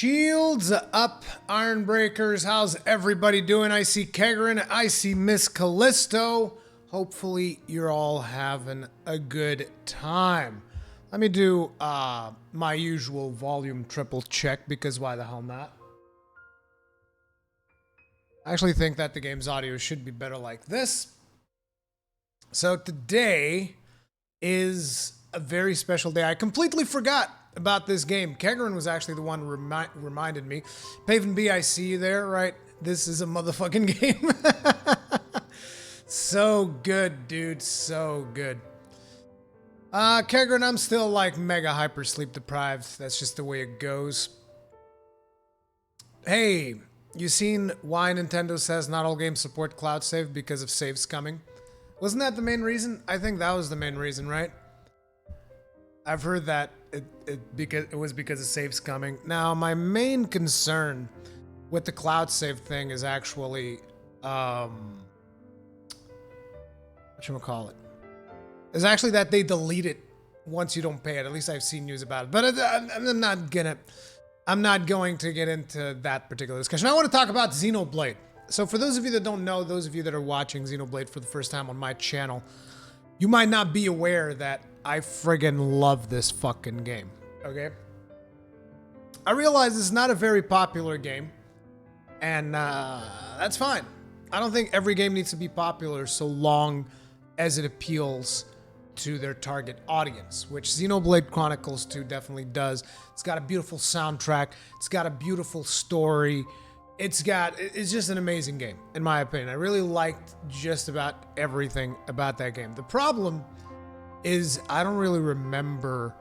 Shields up, Ironbreakers. How's everybody doing? I see Kegarin, I see Miss Callisto. Hopefully you're all having a good time. Let me do my usual volume triple check, because why the hell not? I actually think that the game's audio should be better like this. So today is a very special day. I completely forgot about this game. Kegarin was actually the one who reminded me. Paven B, I see you there, right? This is a motherfucking game. So good, dude. So good. Kegarin, I'm still like mega hyper sleep deprived. That's just the way it goes. Hey, you seen why Nintendo says not all games support cloud save because of saves coming? Wasn't that the main reason? I think that was the main reason, right? I've heard that it was because of saves coming. Now, my main concern with the cloud save thing is actually, whatchamacallit? Is actually that they delete it once you don't pay it. At least I've seen news about it. But I'm not going to get into that particular discussion. I want to talk about Xenoblade. So for those of you that don't know, those of you that are watching Xenoblade for the first time on my channel, you might not be aware that I friggin' love this fucking game, okay? I realize it's not a very popular game, and that's fine. I don't think every game needs to be popular so long as it appeals to their target audience, which Xenoblade Chronicles 2 definitely does. It's got a beautiful soundtrack. It's got a beautiful story. It's just an amazing game, in my opinion. I really liked just about everything about that game. The problem is I don't really remember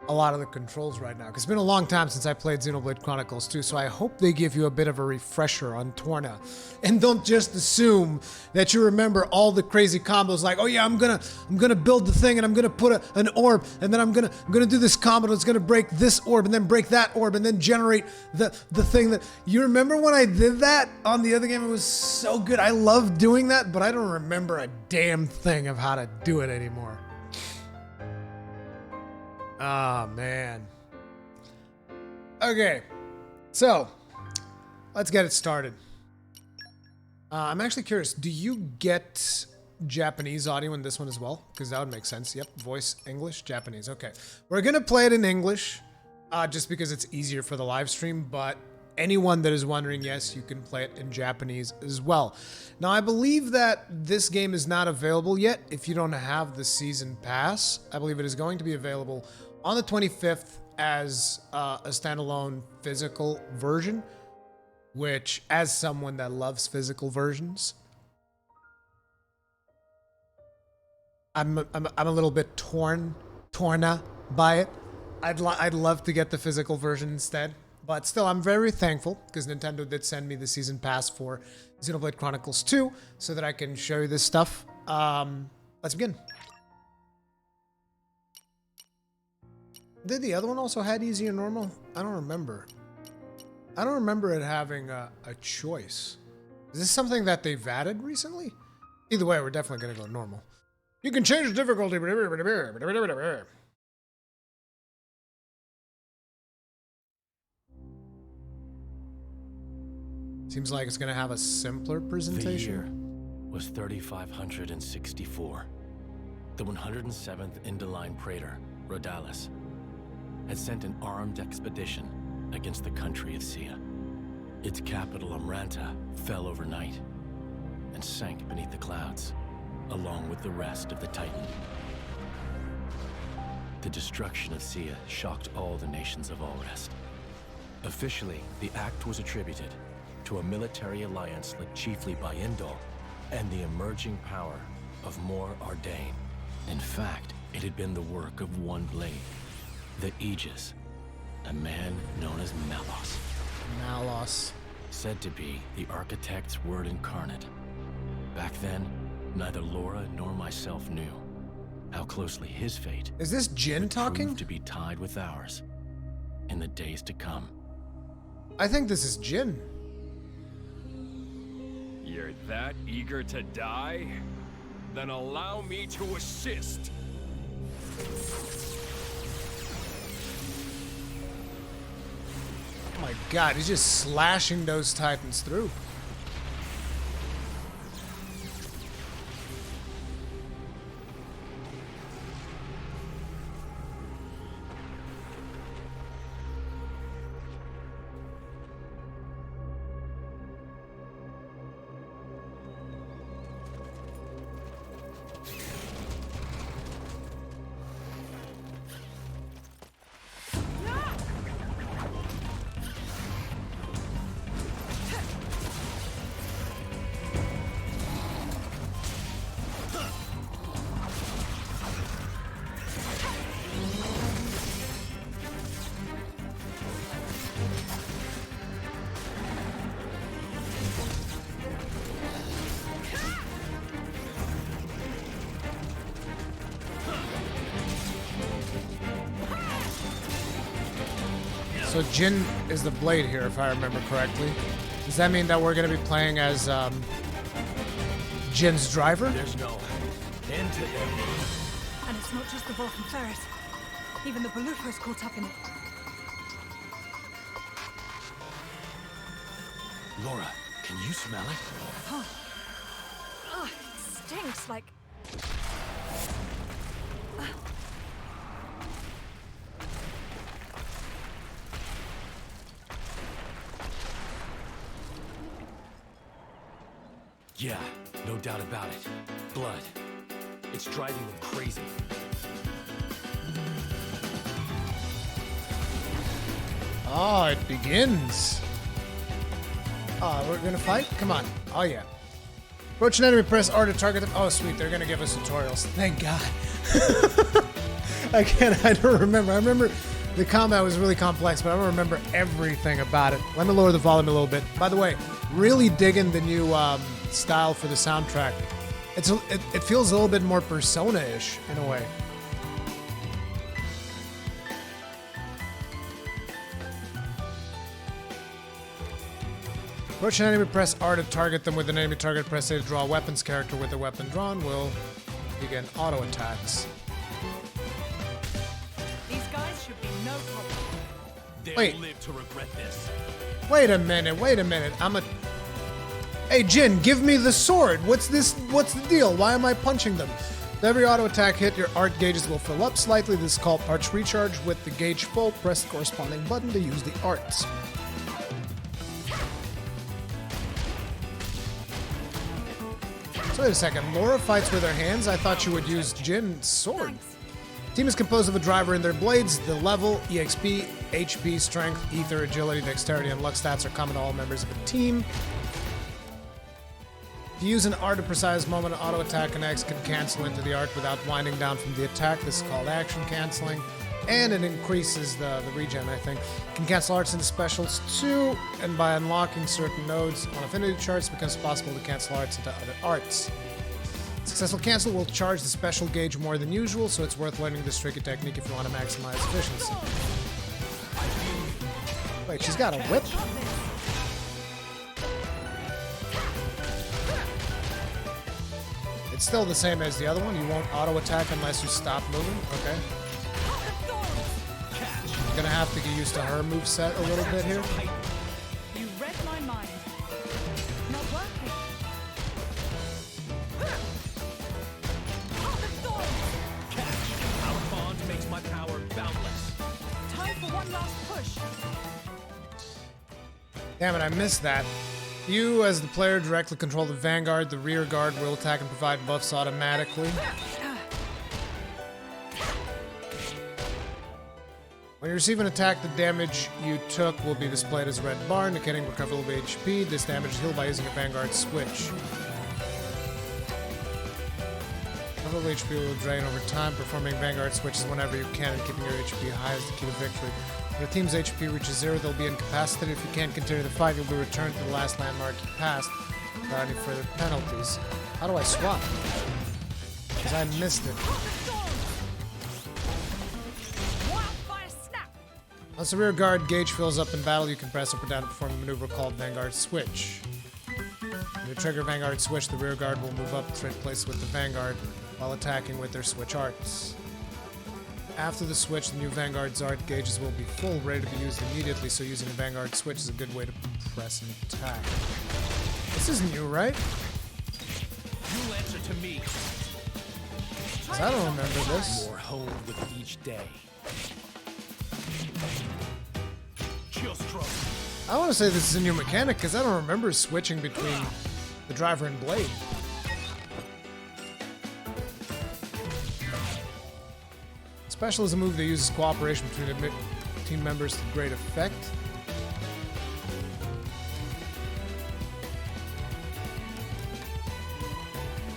a lot of the controls right now, because it's been a long time since I played Xenoblade Chronicles 2, so I hope they give you a bit of a refresher on Torna. And don't just assume that you remember all the crazy combos like, oh yeah, I'm gonna build the thing and I'm gonna put an orb, and then I'm gonna do this combo that's gonna break this orb and then break that orb and then generate the thing that... You remember when I did that on the other game? It was so good. I love doing that, but I don't remember a damn thing of how to do it anymore. Ah, man. Okay, so let's get it started. I'm actually curious, do you get Japanese audio in this one as well? Because that would make sense. Yep, voice, English, Japanese. Okay, we're gonna play it in English just because it's easier for the live stream, but anyone that is wondering, yes, you can play it in Japanese as well. Now, I believe that this game is not available yet if you don't have the season pass. I believe it is going to be available on the 25th as a standalone physical version, which, as someone that loves physical versions, I'm a little bit torna by it. I'd love to get the physical version instead, but still, I'm very thankful because Nintendo did send me the season pass for Xenoblade Chronicles 2 so that I can show you this stuff. Let's begin. Did the other one also had easy and normal? I don't remember. I don't remember it having a choice. Is this something that they've added recently? Either way, we're definitely going to go normal. You can change the difficulty. Seems like it's going to have a simpler presentation. The year was 3564. The 107th Indoline Praetor, Rhodalis, had sent an armed expedition against the country of Sia. Its capital, Amranta, fell overnight and sank beneath the clouds, along with the rest of the Titan. The destruction of Sia shocked all the nations of Allrest. Officially, the act was attributed to a military alliance led chiefly by Indol and the emerging power of Mor Ardain. In fact, it had been the work of one blade, the Aegis, a man known as Malos. Malos. Said to be the architect's word incarnate. Back then, neither Laura nor myself knew how closely his fate is this Jin talking? Proved to be tied with ours in the days to come. I think this is Jin. You're that eager to die? Then allow me to assist. my god, he's just slashing those Titans through. So Jin is the blade here, if I remember correctly. Does that mean that we're going to be playing as Jin's driver? There's no end to them. And it's not just the Vulcan ferret. Even the Belufa's caught up in it. Laura, can you smell it? Huh. Ugh, it stinks like... Yeah, no doubt about it. Blood. It's driving them crazy. Oh, it begins. Oh, we're gonna fight? Come on. Oh, yeah. Approach an enemy, press R to target them. Oh, sweet. They're gonna give us tutorials. Thank God. I don't remember. I remember the combat was really complex, but I don't remember everything about it. Let me lower the volume a little bit. By the way, really digging the new style for the soundtrack. It feels a little bit more Persona-ish in a way. Approach an enemy, press R to target them with an enemy target, press A to draw a weapons character with the weapon drawn will begin auto attacks. These guys should be no problem. They'll Wait. live to regret this. Wait a minute. Hey, Jin, give me the sword. What's the deal? Why am I punching them? With every auto attack hit, your art gauges will fill up slightly. This is called Arch Recharge. With the gauge full, press the corresponding button to use the arts. So wait a second. Laura fights with her hands? I thought you would use Jin's sword. Thanks. Team is composed of a driver and their blades. The level, EXP, HP, strength, ether, agility, dexterity, and luck stats are common to all members of the team. If you use an art at a precise moment, an auto attack and X can cancel into the art without winding down from the attack. This is called action canceling. And it increases the regen, I think. You can cancel arts into specials too, and by unlocking certain nodes on affinity charts, it becomes possible to cancel arts into other arts. Successful cancel will charge the special gauge more than usual, so it's worth learning this tricky technique if you want to maximize efficiency. Wait, she's got a whip? It's still the same as the other one. You won't auto attack unless you stop moving. Okay. I'm gonna have to get used to her moveset a little bit here. You read my mind. Not working. Our bond makes my power boundless. Time for one last push. Damn it, I missed that. You, as the player, directly control the vanguard. The rear guard will attack and provide buffs automatically. When you receive an attack, the damage you took will be displayed as a red bar, indicating recoverable HP. This damage is healed by using a vanguard switch. Recoverable HP will drain over time. Performing vanguard switches whenever you can and keeping your HP high is the key to victory. When your team's HP reaches 0, they'll be incapacitated. If you can't continue the fight, you'll be returned to the last landmark you passed without any further penalties. How do I swap? Because I missed it. Once the rear guard gauge fills up in battle, you can press up or down to perform a maneuver called Vanguard Switch. When you trigger Vanguard Switch, the rear guard will move up to trade place with the Vanguard while attacking with their switch arts. After the switch, the new Vanguard's art gauges will be full, ready to be used immediately, so using a Vanguard switch is a good way to press and attack. This is new, right? You'll answer to me. 'Cause I don't remember this. More honed with each day. Chill stroke. I want to say this is a new mechanic, because I don't remember switching between the driver and blade. Special is a move that uses cooperation between the team members to great effect.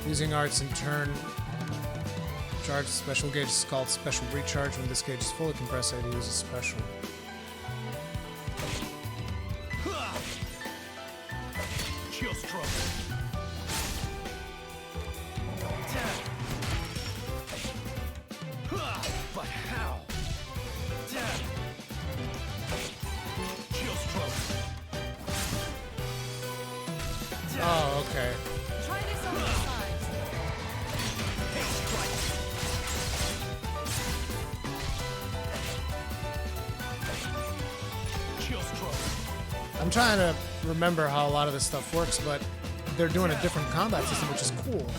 Using arts in turn, charge special gauge is called special recharge. When this gauge is fully compressed, I use a special. Chill stroke. But how? Chill stroke. Oh, okay. Try this on the side. Chill stroke. I'm trying to remember how a lot of this stuff works, but they're doing a different combat system, which is cool.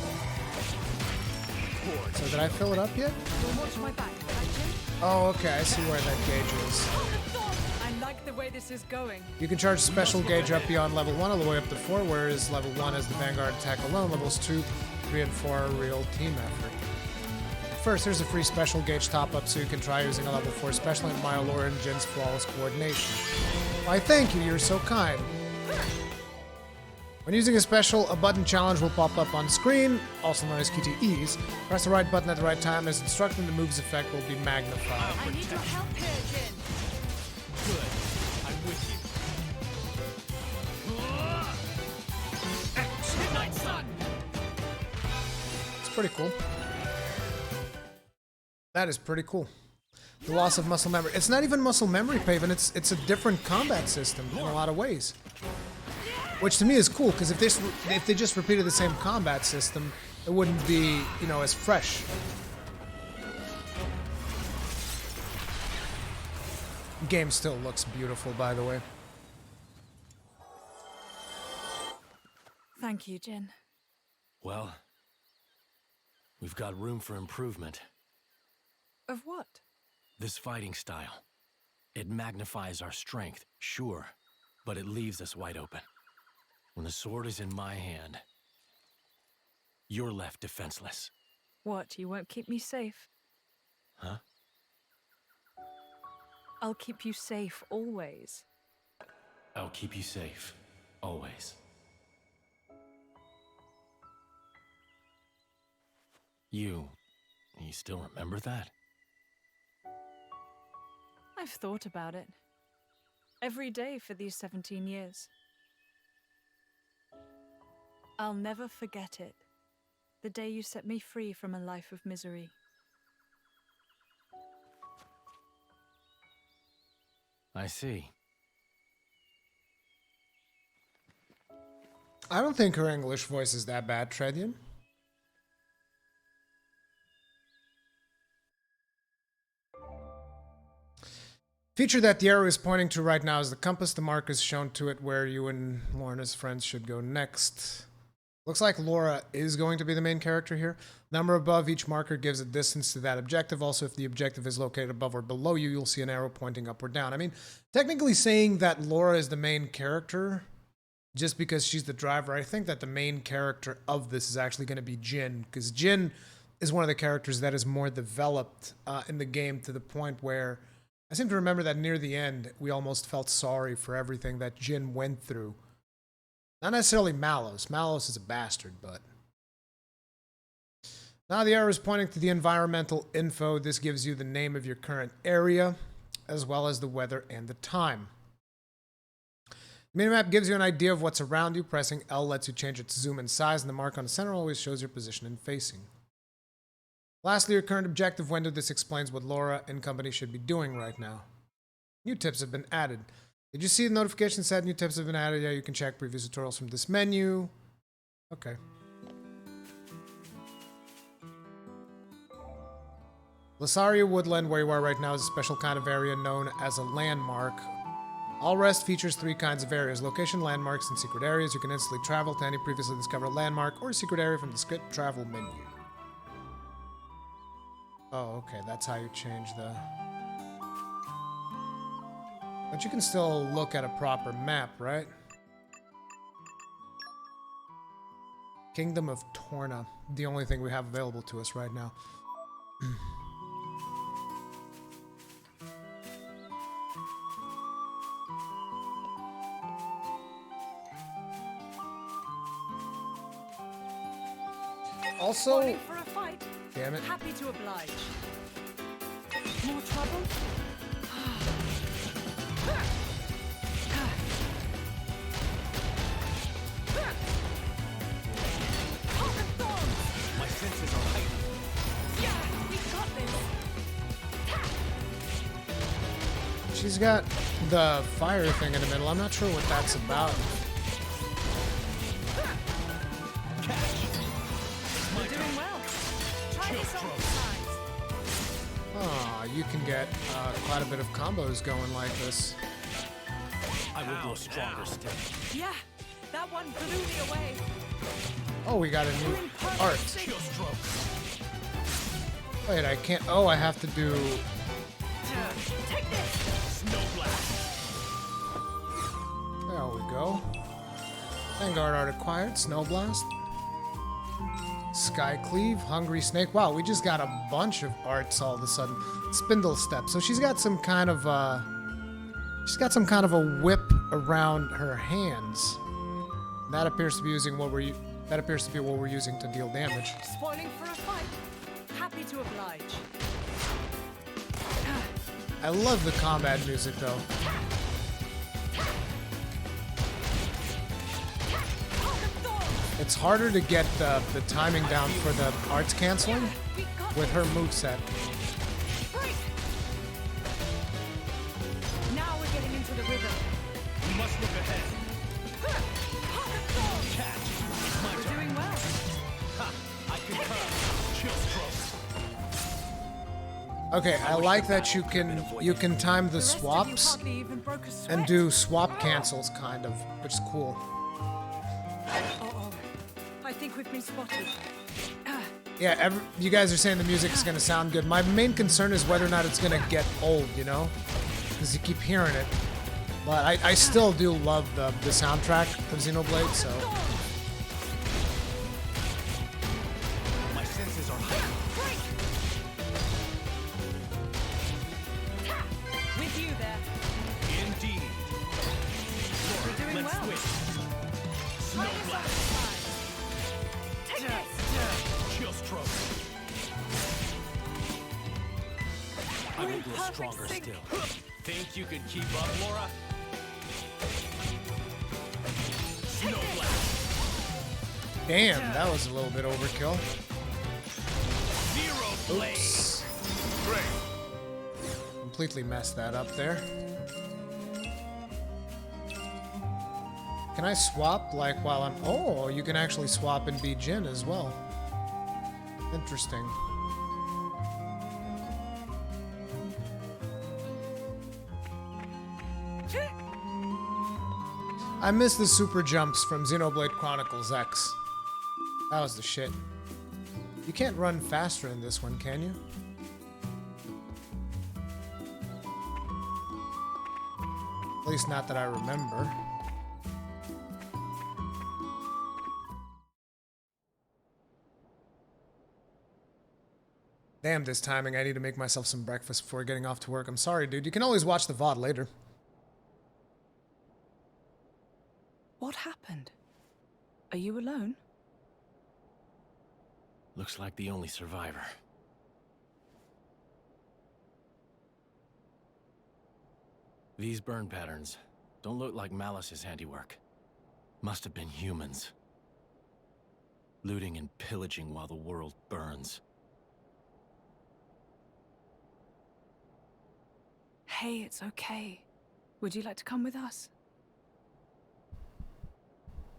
So did I fill it up yet? Don't watch my back, right, Jin? Oh, okay. I see where that gauge is. I like the way this is going. You can charge special gauge up beyond level 1 all the way up to 4, whereas level 1 is the Vanguard attack alone. Levels 2, 3, and 4 are real team effort. First, here's a free special gauge top-up so you can try using a level 4 special and admire Laura and Jin's flawless coordination. Why, thank you. You're so kind. When using a special, a button challenge will pop up on screen, also known as QTEs. Press the right button at the right time as instructed, and the move's effect will be magnified. I need your help here, Jin. Good. I'm with you. Midnight Sun. It's pretty cool. That is pretty cool. The loss of muscle memory. It's not even muscle memory, Paven. It's a different combat system in a lot of ways. Which to me is cool, because if they just repeated the same combat system, it wouldn't be, you know, as fresh. The game still looks beautiful, by the way. Thank you, Jin. Well, we've got room for improvement. Of what? This fighting style. It magnifies our strength, sure, but it leaves us wide open. When the sword is in my hand, you're left defenseless. What, you won't keep me safe? Huh? I'll keep you safe always. I'll keep you safe, always. You still remember that? I've thought about it. Every day for these 17 years. I'll never forget it. The day you set me free from a life of misery. I see. I don't think her English voice is that bad, Tredian. Feature that the arrow is pointing to right now is the compass. The mark is shown to it where you and Lorna's friends should go next. Looks like Laura is going to be the main character here. Number above each marker gives a distance to that objective. Also, if the objective is located above or below you, you'll see an arrow pointing up or down. I mean, technically saying that Laura is the main character, just because she's the driver, I think that the main character of this is actually going to be Jin, because Jin is one of the characters that is more developed in the game to the point where I seem to remember that near the end, we almost felt sorry for everything that Jin went through. Not necessarily Malos. Malos is a bastard, but... Now the arrow is pointing to the environmental info. This gives you the name of your current area, as well as the weather and the time. The minimap gives you an idea of what's around you. Pressing L lets you change its zoom and size, and the mark on the center always shows your position and facing. Lastly, your current objective window. This explains what Laura and company should be doing right now. New tips have been added. Did you see the notification said new tips have been added? Yeah, you can check previous tutorials from this menu. Okay. Lasaria Woodland, where you are right now, is a special kind of area known as a landmark. All Rest features 3 kinds of areas: location, landmarks, and secret areas. You can instantly travel to any previously discovered landmark or secret area from the script travel menu. Oh, okay, that's how you change the... But you can still look at a proper map, right? Kingdom of Torna, the only thing we have available to us right now. Also, Calling for a fight. damn it. Happy to oblige. More trouble? My senses are heightened. Yeah, we got this. She's got the fire thing in the middle. I'm not sure what that's about. We're doing well. Try this on the sides. Oh, you can get quite a bit of combos going like this. I will grow stronger still. Yeah, that one blew me away. Oh, we got a new We're in perfect art. sync. Chill strokes. Wait, I can't... Oh, I have to do... Take this. Snow blast. There we go. Vanguard art acquired. Snow Blast. Sky Cleave. Hungry Snake. Wow, we just got a bunch of arts all of a sudden. Spindle Step. So she's got some kind of a whip around her hands. That appears to be using what we're using to deal damage. Spoiling for a fight. Happy to oblige. I love the combat music though. It's harder to get the timing down for the arts canceling with her moveset. Now we're getting into the rhythm. We must look ahead. Catch. My We're turn. doing well. Ha! I concur. Chill strokes. Okay, I like that you can time the The rest of you swaps hardly even broke a sweat. and do swap cancels kind of, which is cool. Oh, I think we've been spotted. Yeah, you guys are saying the music is gonna sound good. My main concern is whether or not it's gonna get old, you know, because you keep hearing it. But I still do love the soundtrack of Xenoblade, so. My senses are heightened. With you there. Indeed. We're doing Let's well. switch. Snow Try this on blast. the sides. Take this. Chill strokes. I We're will in grow perfect stronger sync. still. Think you can keep up, Laura? Snow blast. Damn, that was a little bit overkill. Zero blade. Oops. Completely messed that up there. Can I swap like while I'm... Oh, you can actually swap and be Jin as well. Interesting. I miss the super jumps from Xenoblade Chronicles X. That was the shit. You can't run faster in this one, can you? At least not that I remember. Damn this timing, I need to make myself some breakfast before getting off to work. I'm sorry, dude. You can always watch the VOD later. What happened? Are you alone? Looks like the only survivor. These burn patterns don't look like Malice's handiwork. Must have been humans. Looting and pillaging while the world burns. Hey, it's okay. Would you like to come with us?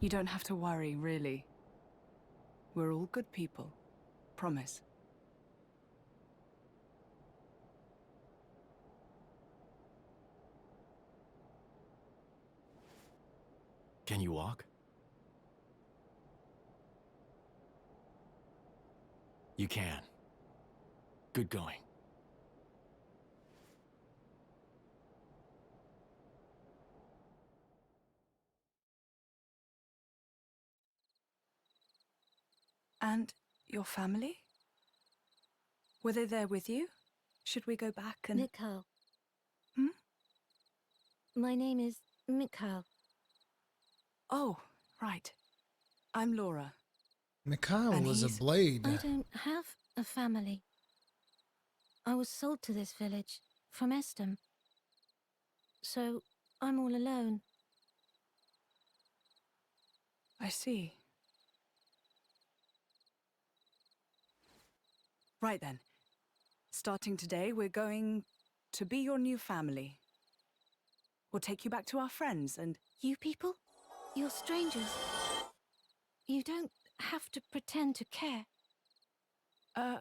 You don't have to worry, really. We're all good people. Promise. Can you walk? You can. Good going. And your family? Were they there with you? Should we go back and... Mikhail. Hmm? My name is Mikhail. Oh, right. I'm Laura. Mikhail And was a he's- blade. I don't have a family. I was sold to this village from Estem. So I'm all alone. I see. Right then. Starting today, we're going to be your new family. We'll take you back to our friends and... You people? You're strangers. You don't have to pretend to care. uh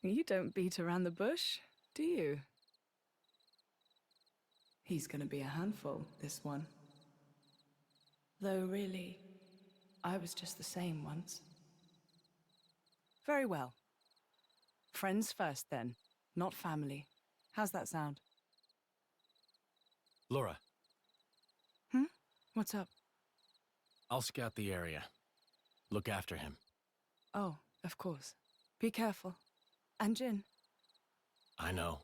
You don't beat around the bush, do you? He's gonna be a handful, this one. Though really, I was just the same once. Very well. Friends first then, not family. How's that sound? Laura, What's up? I'll scout the area. Look after him. Oh, of course. Be careful. And Jin. I know.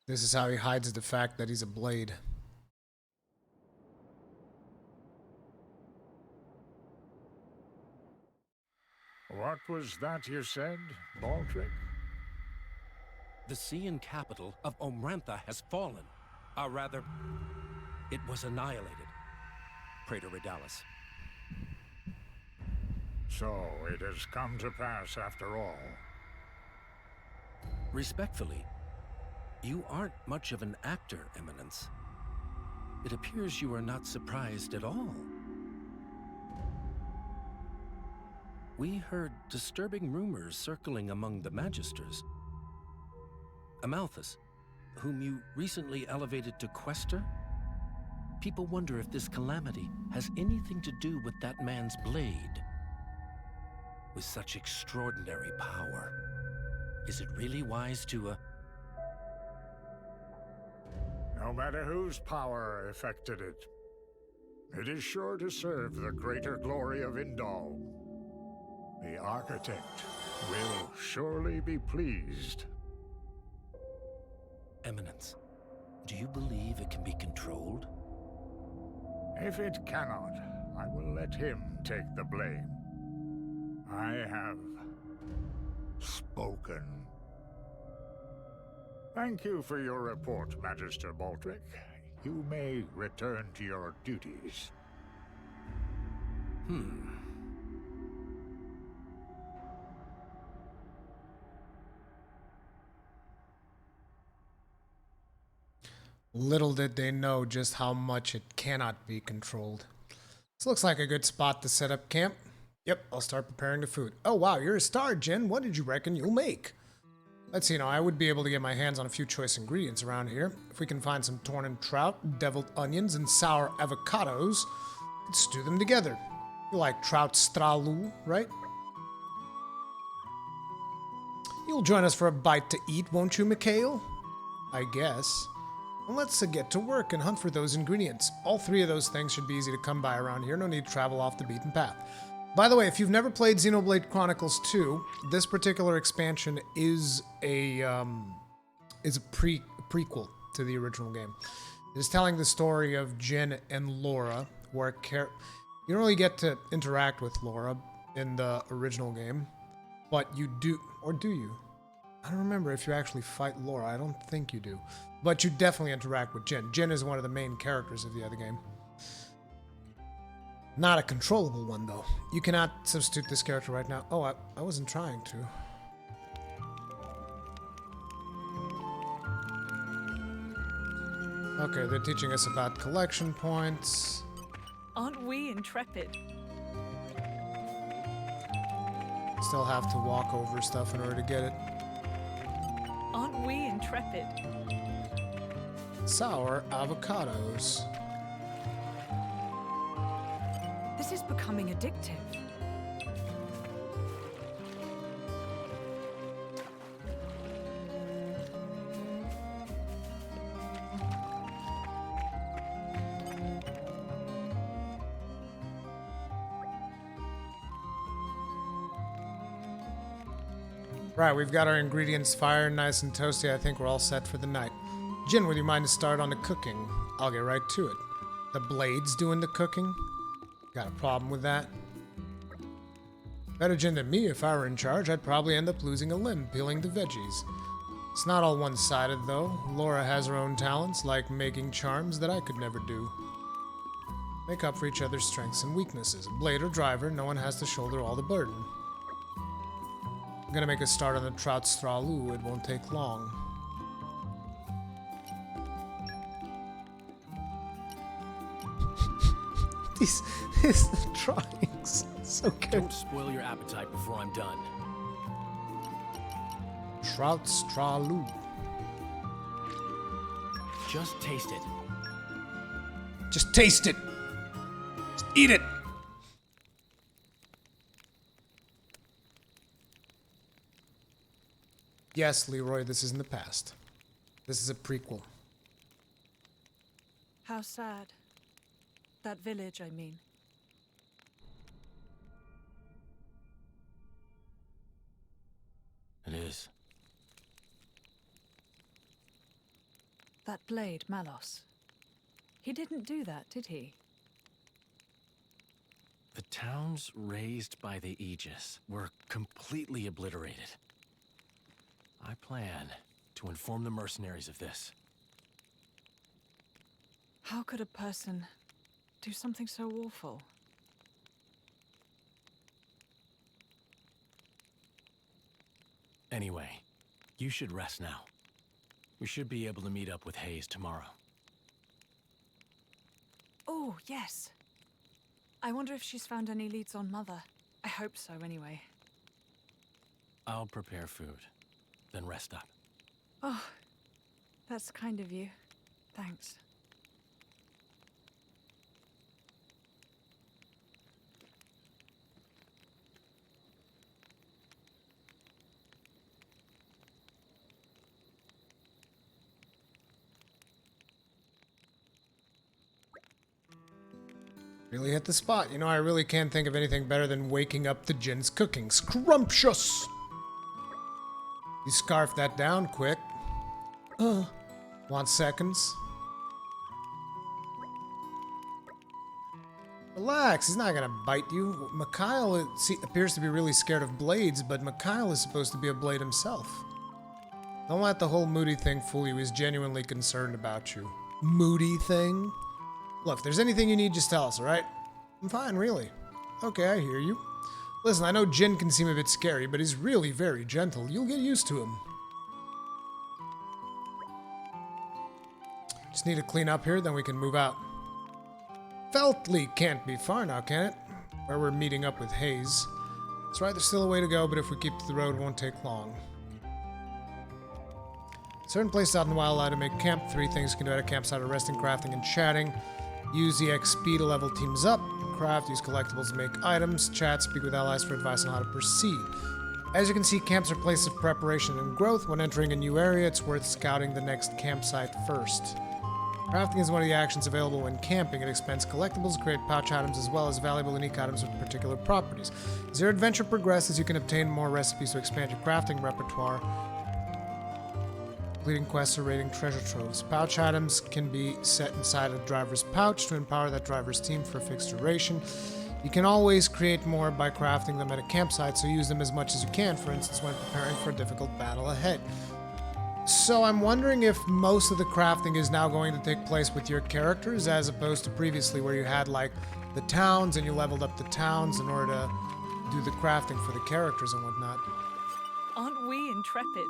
This is how he hides the fact that he's a blade. What was that you said, Baldric? The Cian capital of Omrantha has fallen. Or rather, it was annihilated. Praetor Redalis. So it has come to pass after all. Respectfully, you aren't much of an actor, Eminence. It appears you are not surprised at all. We heard disturbing rumors circling among the Magisters. Amalthus, whom you recently elevated to Quester? People wonder if this calamity has anything to do with that man's blade. With such extraordinary power, is it really wise to, No matter whose power effected it, it is sure to serve the greater glory of Indal. The architect will surely be pleased. Eminence, do you believe it can be controlled? If it cannot, I will let him take the blame. I have spoken. Thank you for your report, Magister Baldric. You may return to your duties. Little did they know just how much it cannot be controlled. This looks like a good spot to set up camp. Yep, I'll start preparing the food. Oh wow, you're a star, Jin. What did you reckon you'll make? Let's see now, I would be able to get my hands on a few choice ingredients around here. If we can find some Torna trout, deviled onions, and sour avocados, let's stew them together. You like trout stralu, right? You'll join us for a bite to eat, won't you, Mikhail? I guess. Well, let's get to work and hunt for those ingredients. All three of those things should be easy to come by around here. No need to travel off the beaten path. By the way, if you've never played Xenoblade Chronicles 2, this particular expansion is a prequel to the original game. It is telling the story of Jin and Laura, where you don't really get to interact with Laura in the original game, but you do, or do you? I don't remember if you actually fight Laura. I don't think you do. But you definitely interact with Jin. Jin is one of the main characters of the other game. Not a controllable one, though. You cannot substitute this character right now. Oh, I wasn't trying to. Okay, they're teaching us about collection points. Aren't we intrepid? Still have to walk over stuff in order to get it. Aren't we intrepid? Sour avocados. This is becoming addictive. Right, we've got our ingredients fired nice and toasty. I think we're all set for the night. Jin, would you mind to start on the cooking? I'll get right to it. The blade's doing the cooking? Got a problem with that? Better Jin than me. If I were in charge, I'd probably end up losing a limb peeling the veggies. It's not all one-sided, though. Laura has her own talents, like making charms that I could never do. Make up for each other's strengths and weaknesses. A blade or driver, no one has to shoulder all the burden. I'm gonna make a start on the trout stralu. It won't take long. These drawings, so good. Don't spoil your appetite before I'm done. Trout stralu. Just taste it. Just taste it. Just eat it. Yes, Leroy, this is in the past. This is a prequel. How sad. That village, I mean. It is. That blade, Malos. He didn't do that, did he? The towns raised by the Aegis were completely obliterated. I plan to inform the mercenaries of this. How could a person do something so awful? Anyway, you should rest now. We should be able to meet up with Hayes tomorrow. Oh, yes. I wonder if she's found any leads on Mother. I hope so, anyway. I'll prepare food, then rest up. Oh, that's kind of you. Thanks. Really hit the spot. You know, I really can't think of anything better than waking up to Jin's cooking. Scrumptious! You scarf that down quick. Want seconds? Relax, he's not gonna bite you. Mikhail appears to be really scared of blades, but Mikhail is supposed to be a blade himself. Don't let the whole Moody thing fool you. He's genuinely concerned about you. Moody thing? Look, if there's anything you need, just tell us, alright? I'm fine, really. Okay, I hear you. Listen, I know Jin can seem a bit scary, but he's really very gentle. You'll get used to him. Just need to clean up here, then we can move out. Feltley can't be far now, can it? Where we're meeting up with Hayes. That's right, there's still a way to go, but if we keep to the road, it won't take long. Certain places out in the wild allow to make camp. 3 things you can do at a campsite are resting, crafting, and chatting. Use the XP to level teams up. Craft, use collectibles to make items. Chat, speak with allies for advice on how to proceed. As you can see, camps are places of preparation and growth. When entering a new area, it's worth scouting the next campsite first. Crafting is one of the actions available when camping. It expends collectibles, create pouch items, as well as valuable unique items with particular properties. As your adventure progresses, you can obtain more recipes to expand your crafting repertoire. Completing quests or raiding treasure troves. Pouch items can be set inside a driver's pouch to empower that driver's team for a fixed duration. You can always create more by crafting them at a campsite, so use them as much as you can, for instance, when preparing for a difficult battle ahead. So I'm wondering if most of the crafting is now going to take place with your characters, as opposed to previously where you had, like, the towns and you leveled up the towns in order to do the crafting for the characters and whatnot. Aren't we intrepid?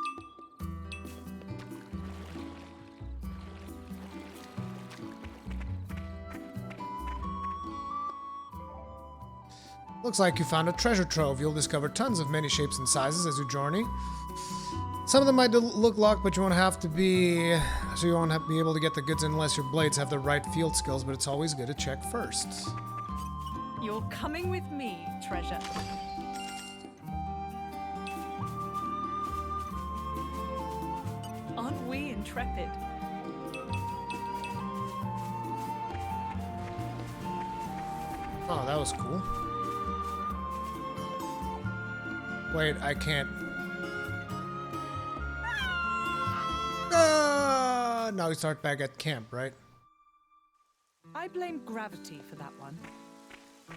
Looks like you found a treasure trove. You'll discover tons of many shapes and sizes as you journey. Some of them might look locked, but you won't have to be able to get the goods unless your blades have the right field skills, but it's always good to check first. You're coming with me, treasure. Aren't we intrepid? Oh, that was cool. Wait, I can't. Now we start back at camp, right? I blame gravity for that one.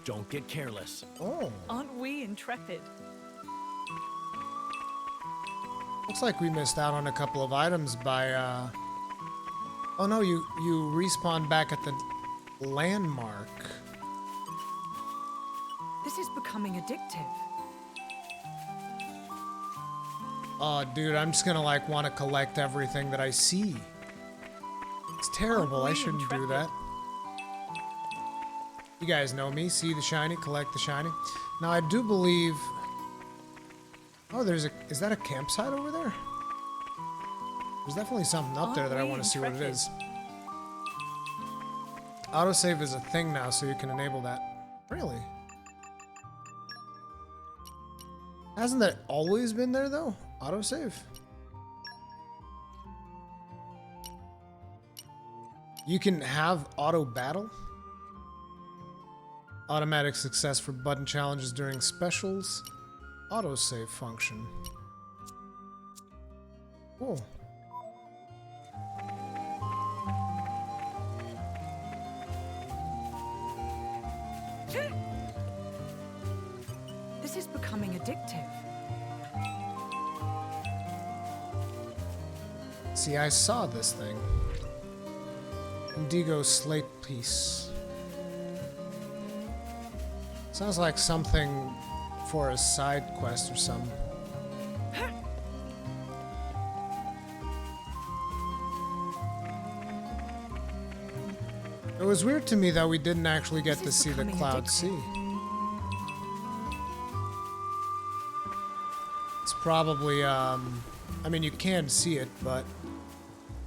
Don't get careless. Oh. Aren't we intrepid? Looks like we missed out on a couple of items by, Oh no, you respawn back at the landmark. This is becoming addictive. Oh, dude, I'm just gonna, like, want to collect everything that I see. It's terrible. I shouldn't do that. You guys know me. See the shiny, collect the shiny. Now, I do believe... Oh, there's a... Is that a campsite over there? There's definitely something up there that I want to see what it is. Autosave is a thing now, so you can enable that. Really? Hasn't that always been there, though? Autosave? You can have auto battle. Automatic success for button challenges during specials. Autosave function. Cool. This is becoming addictive. See, I saw this thing. Indigo slate piece. Sounds like something for a side quest or something. It was weird to me that we didn't actually get to see the Cloud Sea. It's probably, I mean, you can see it, but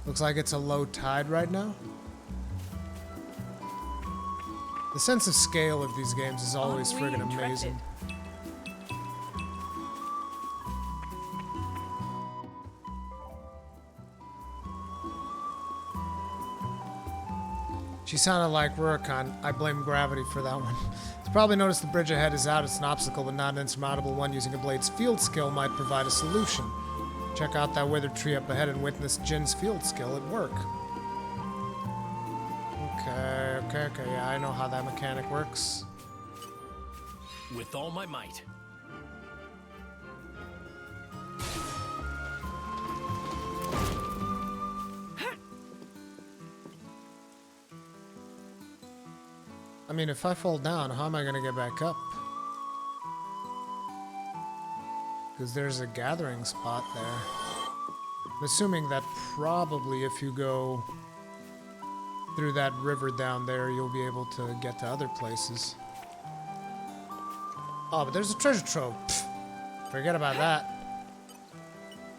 looks like it's a low tide right now. The sense of scale of these games is always friggin' amazing. She sounded like Rurikon. I blame gravity for that one. It's probably noticed the bridge ahead is out. It's an obstacle, but not an insurmountable one. Using a blade's field skill might provide a solution. Check out that withered tree up ahead and witness Jin's field skill at work. Okay, yeah, I know how that mechanic works. With all my might. I mean, if I fall down, how am I gonna get back up? Because there's a gathering spot there. I'm assuming that probably if you go through that river down there, you'll be able to get to other places. Oh, but there's a treasure trove. Pfft, forget about that.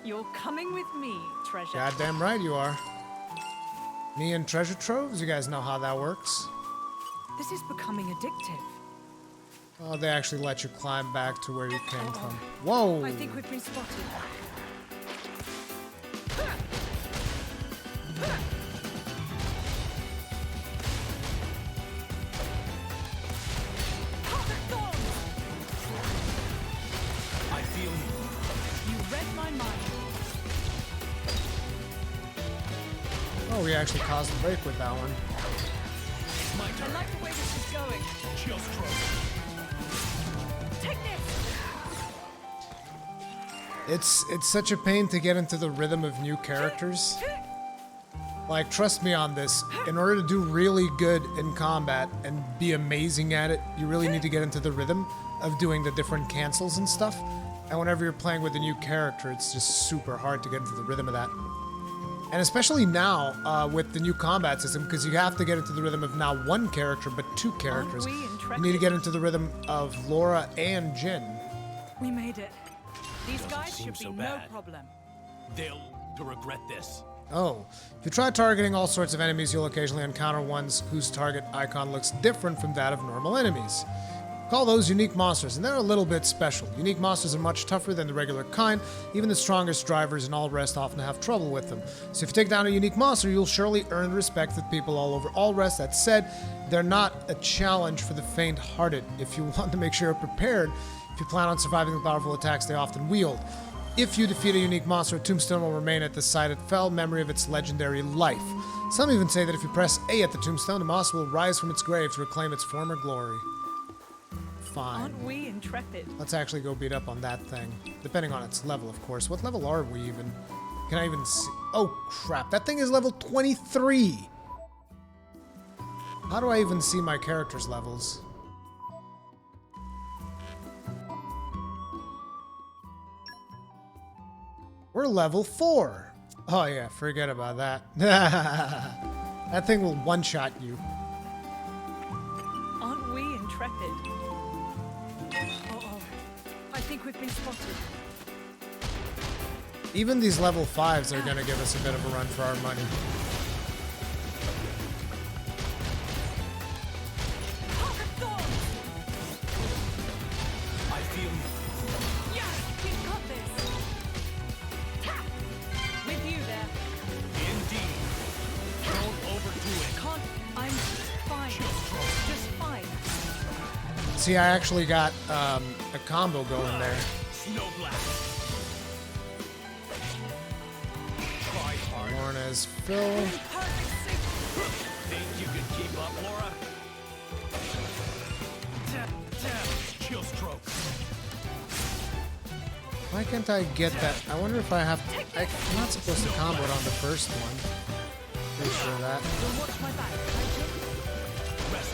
You're coming with me, treasure. Goddamn right you are. Me and treasure troves? You guys know how that works. This is becoming addictive. Oh, they actually let you climb back to where you came from. Whoa! I think we've been spotted. I feel you. You read my mind. Oh, we actually caused a break with that one. I like the way this is going. Just throw. Take this. It's such a pain to get into the rhythm of new characters. Like, trust me on this. In order to do really good in combat and be amazing at it, you really need to get into the rhythm of doing the different cancels and stuff. And whenever you're playing with a new character, it's just super hard to get into the rhythm of that. And especially now with the new combat system, because you have to get into the rhythm of not one character, but two characters. You need to get into the rhythm of Laura and Jin. We made it. These Doesn't guys seem should be so no bad. problem. They'll regret this. Oh, if you try targeting all sorts of enemies, you'll occasionally encounter ones whose target icon looks different from that of normal enemies. Call those unique monsters, and they're a little bit special. Unique monsters are much tougher than the regular kind. Even the strongest drivers and all rest often have trouble with them. So if you take down a unique monster, you'll surely earn the respect of people all over. All rest, that said, they're not a challenge for the faint-hearted. If you want to make sure you're prepared, if you plan on surviving the powerful attacks they often wield. If you defeat a unique monster, a tombstone will remain at the site it fell, memory of its legendary life. Some even say that if you press A at the tombstone, the monster will rise from its grave to reclaim its former glory. Fine. Aren't we intrepid? Let's actually go beat up on that thing. Depending on its level, of course. What level are we even? Can I even see? Oh, crap. That thing is level 23. How do I even see my character's levels? We're level 4. Oh, yeah. Forget about that. That thing will one-shot you. Aren't we intrepid? Uh-oh. I think we've been spotted. Even these level 5s are going to give us a bit of a run for our money. I feel you. Yes, we've got this. With you there. Indeed. Don't overdo it. Can't. I'm fine. Just fine. See, I actually got a combo going there. Snow blast. Try hard. Lorna's Phil. Perfect sync. Think you can keep up, Laura? Chill stroke. Why can't I get that? I wonder if I have to. I'm not supposed to combo it on the first one. Pretty sure of that. You'll watch my back,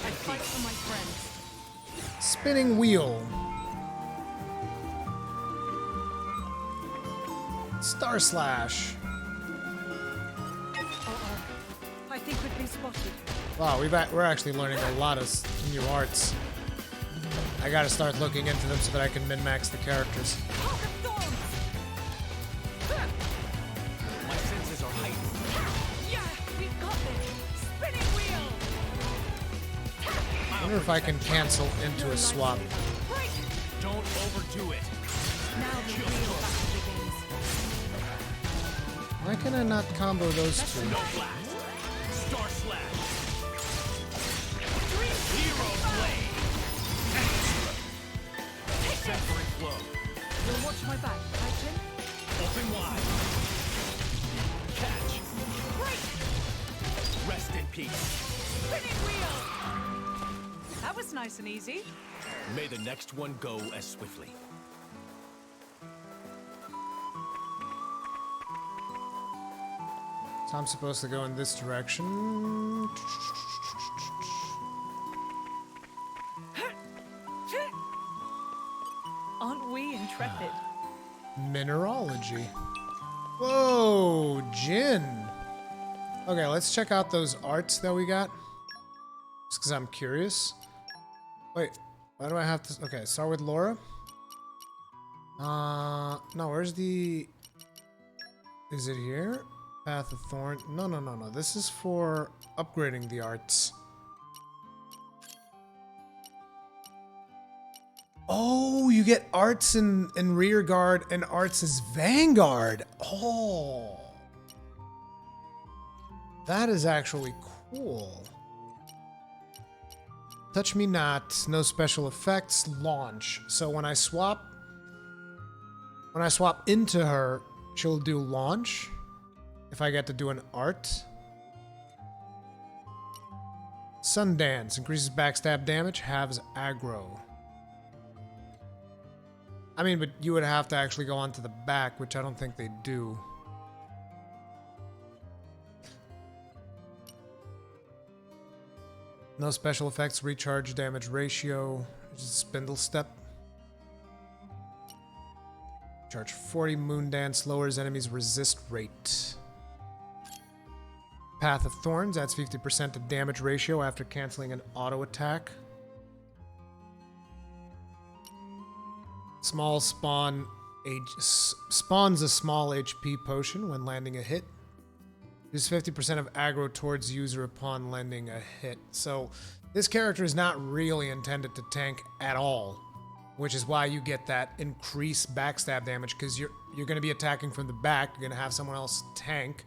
I fight for my friends. Spinning wheel. Star Slash. Uh-oh. I think we've been spotted. Wow, we're actually learning a lot of new arts. I gotta start looking into them so that I can min-max the characters. Pocket thorns! My senses are heightened. Yeah, we've got this. Spinning wheel! I wonder if I can cancel into a swap. Break! Don't overdo it. Now the real battle begins. Why can I not combo those two? No blast. Star slash. Hero blade. Severing flow. You'll watch my back, right, Jim? Open wide. Catch. Break! Rest in peace. Spinning wheel! That was nice and easy. May the next one go as swiftly. So I'm supposed to go in this direction. Aren't we intrepid? Mineralogy. Whoa, Jin. Okay, let's check out those arts that we got. Just because I'm curious. Wait, why do I have to... Okay, start with Laura. No, where's the... Is it here? Path of Thorn. No. This is for upgrading the arts. Oh, you get arts in rear guard and arts as vanguard. Oh. That is actually cool. Touch me not. No special effects. Launch. So when I swap into her, she'll do launch. If I get to do an art. Sundance. Increases backstab damage. Halves aggro. I mean, but you would have to actually go onto the back, which I don't think they do. No special effects. Recharge damage ratio. Just spindle step. Charge 40. Moon Dance lowers enemies' resist rate. Path of Thorns adds 50% to damage ratio after canceling an auto attack. Spawns a small HP potion when landing a hit. Use 50% of aggro towards user upon landing a hit. So this character is not really intended to tank at all, which is why you get that increased backstab damage, because you're going to be attacking from the back. You're going to have someone else tank.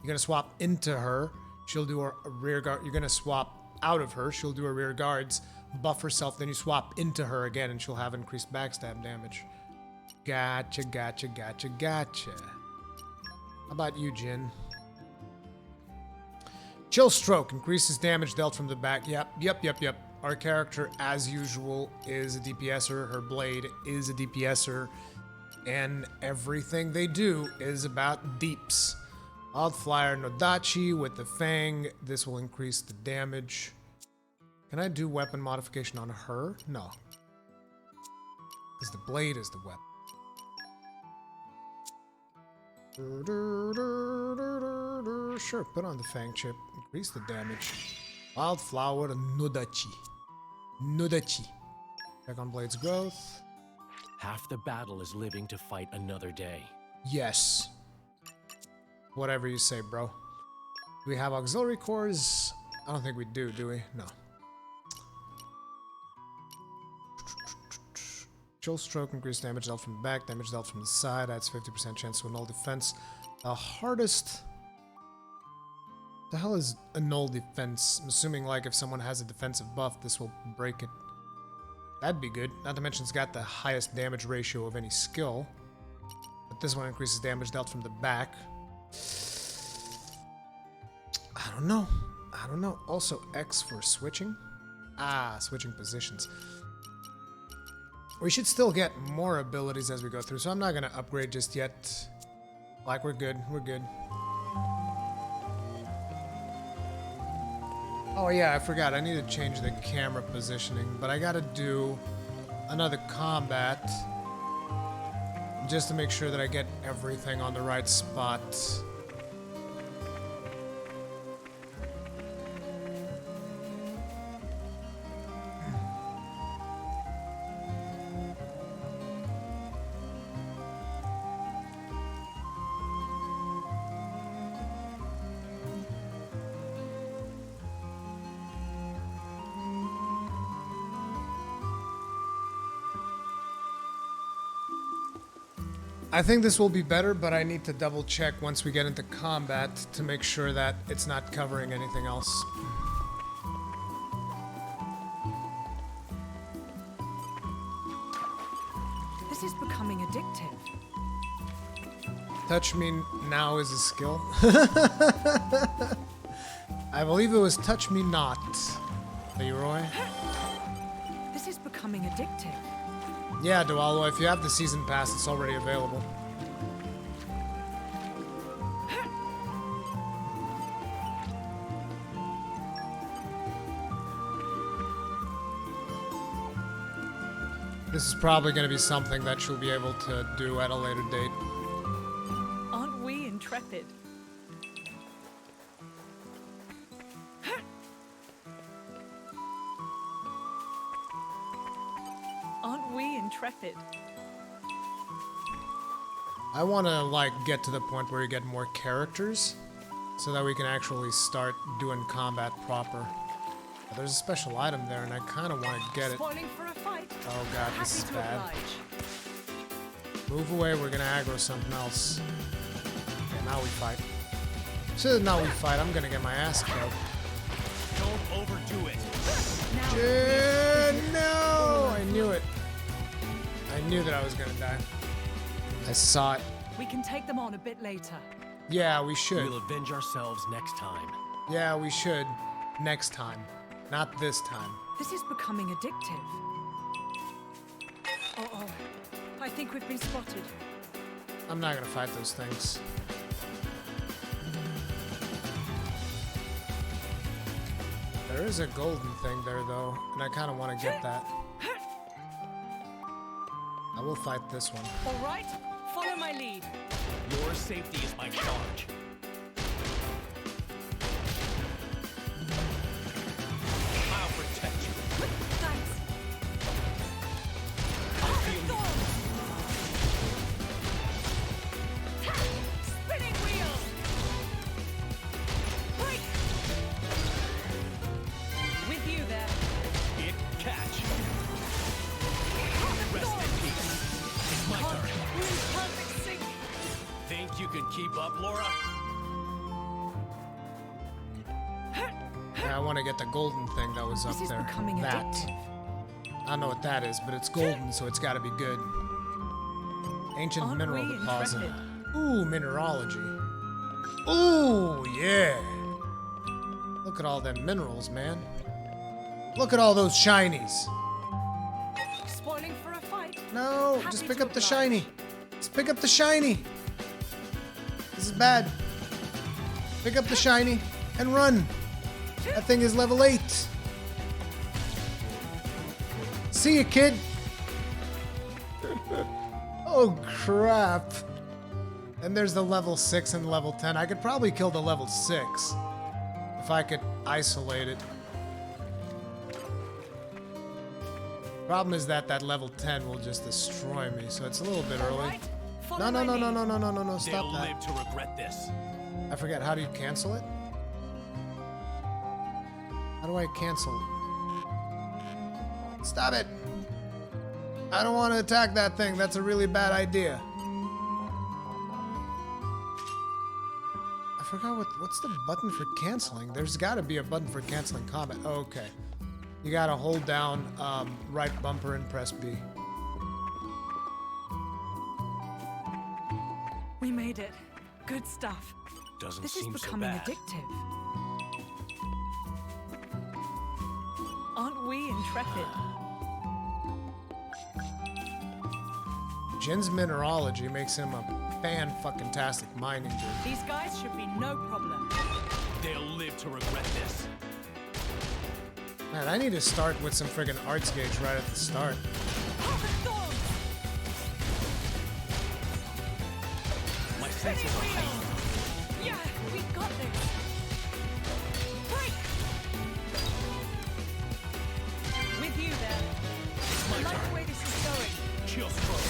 You're going to swap into her. She'll do a rear guard. You're going to swap out of her. She'll do a rear guards, buff herself, then you swap into her again, and she'll have increased backstab damage. Gotcha, gotcha, gotcha, gotcha. How about you, Jin? Chill Stroke increases damage dealt from the back. Yep. Our character, as usual, is a DPSer. Her blade is a DPSer. And everything they do is about deeps. Wildfire Nodachi with the Fang. This will increase the damage. Can I do weapon modification on her? No. Because the blade is the weapon. Sure, put on the Fang chip. Increase the damage. Wildflower Nodachi. Check on Blade's growth. Half the battle is living to fight another day. Yes. Whatever you say, bro. Do we have auxiliary cores? I don't think we do we? No. Chill Stroke, increased damage dealt from the back, damage dealt from the side, adds 50% chance to annul defense. The hardest... The hell is annul defense? I'm assuming, like, if someone has a defensive buff, this will break it. That'd be good. Not to mention it's got the highest damage ratio of any skill. But this one increases damage dealt from the back. I don't know. Also, X for switching. Switching positions. We should still get more abilities as we go through, so I'm not going to upgrade just yet. Like, we're good. Oh yeah, I forgot. I need to change the camera positioning, but I gotta do another combat just to make sure that I get everything on the right spot. I think this will be better, but I need to double check once we get into combat to make sure that it's not covering anything else. This is becoming addictive. Touch me now is a skill. I believe it was touch me not, Leroy. This is becoming addictive. Yeah, Dualo, if you have the season pass, it's already available. This is probably going to be something that you'll be able to do at a later date. Aren't we intrepid? Aren't we intrepid? I want to, like, get to the point where you get more characters so that we can actually start doing combat proper. But there's a special item there, and I kind of want to get it. Spoiling for a fight. Oh god, this is Happy to bad. oblige. Move away, we're gonna aggro something else. Okay, now we fight. So now we fight, I'm gonna get my ass killed. Don't overdo it. No! I knew it. I knew that I was gonna die. I saw it. We can take them on a bit later. Yeah, we should. We'll avenge ourselves next time. Yeah, we should. Next time. Not this time. This is becoming addictive. Oh, I think we've been spotted. I'm not gonna fight those things. There is a golden thing there, though, and I kind of want to get that. I will fight this one. All right, follow my lead. Your safety is my charge. you can keep up, Laura? Yeah, I want to get the golden thing that was up This is there. becoming That. addictive. I don't know what that is, but it's golden, so it's got to be good. Ancient Aren't mineral we deposit. intrepid? Ooh, mineralogy. Ooh, yeah. Look at all them minerals, man. Look at all those shinies. Spoiling for a fight. No, Happy just pick to up the oblige. shiny. Just pick up the shiny. This is bad. Pick up the shiny and run. That thing is level 8. See ya, kid. Oh, crap. And there's the level 6 and level 10. I could probably kill the level 6 if I could isolate it. Problem is that that level 10 will just destroy me, so it's a little bit early. Right? Follow No, no, my no, no, lead. no, no, no, no, no, They'll stop that. live to regret this. I forget, how do you cancel it? How do I cancel it? Stop it! I don't want to attack that thing, that's a really bad idea. I forgot what's the button for canceling? There's gotta be a button for canceling combat. Oh, okay. You gotta hold down right bumper and press B. We made it. Good stuff. Doesn't This is seem so becoming bad. addictive. Aren't we intrepid? Jin's mineralogy makes him a fan-fucking-tastic mining dude. These guys should be no problem. They'll live to regret this. Man, I need to start with some friggin' arts gauge right at the start. My senses are heightened. Yeah, we got this. Break! With you there. I like the way this is going. Chill stroke.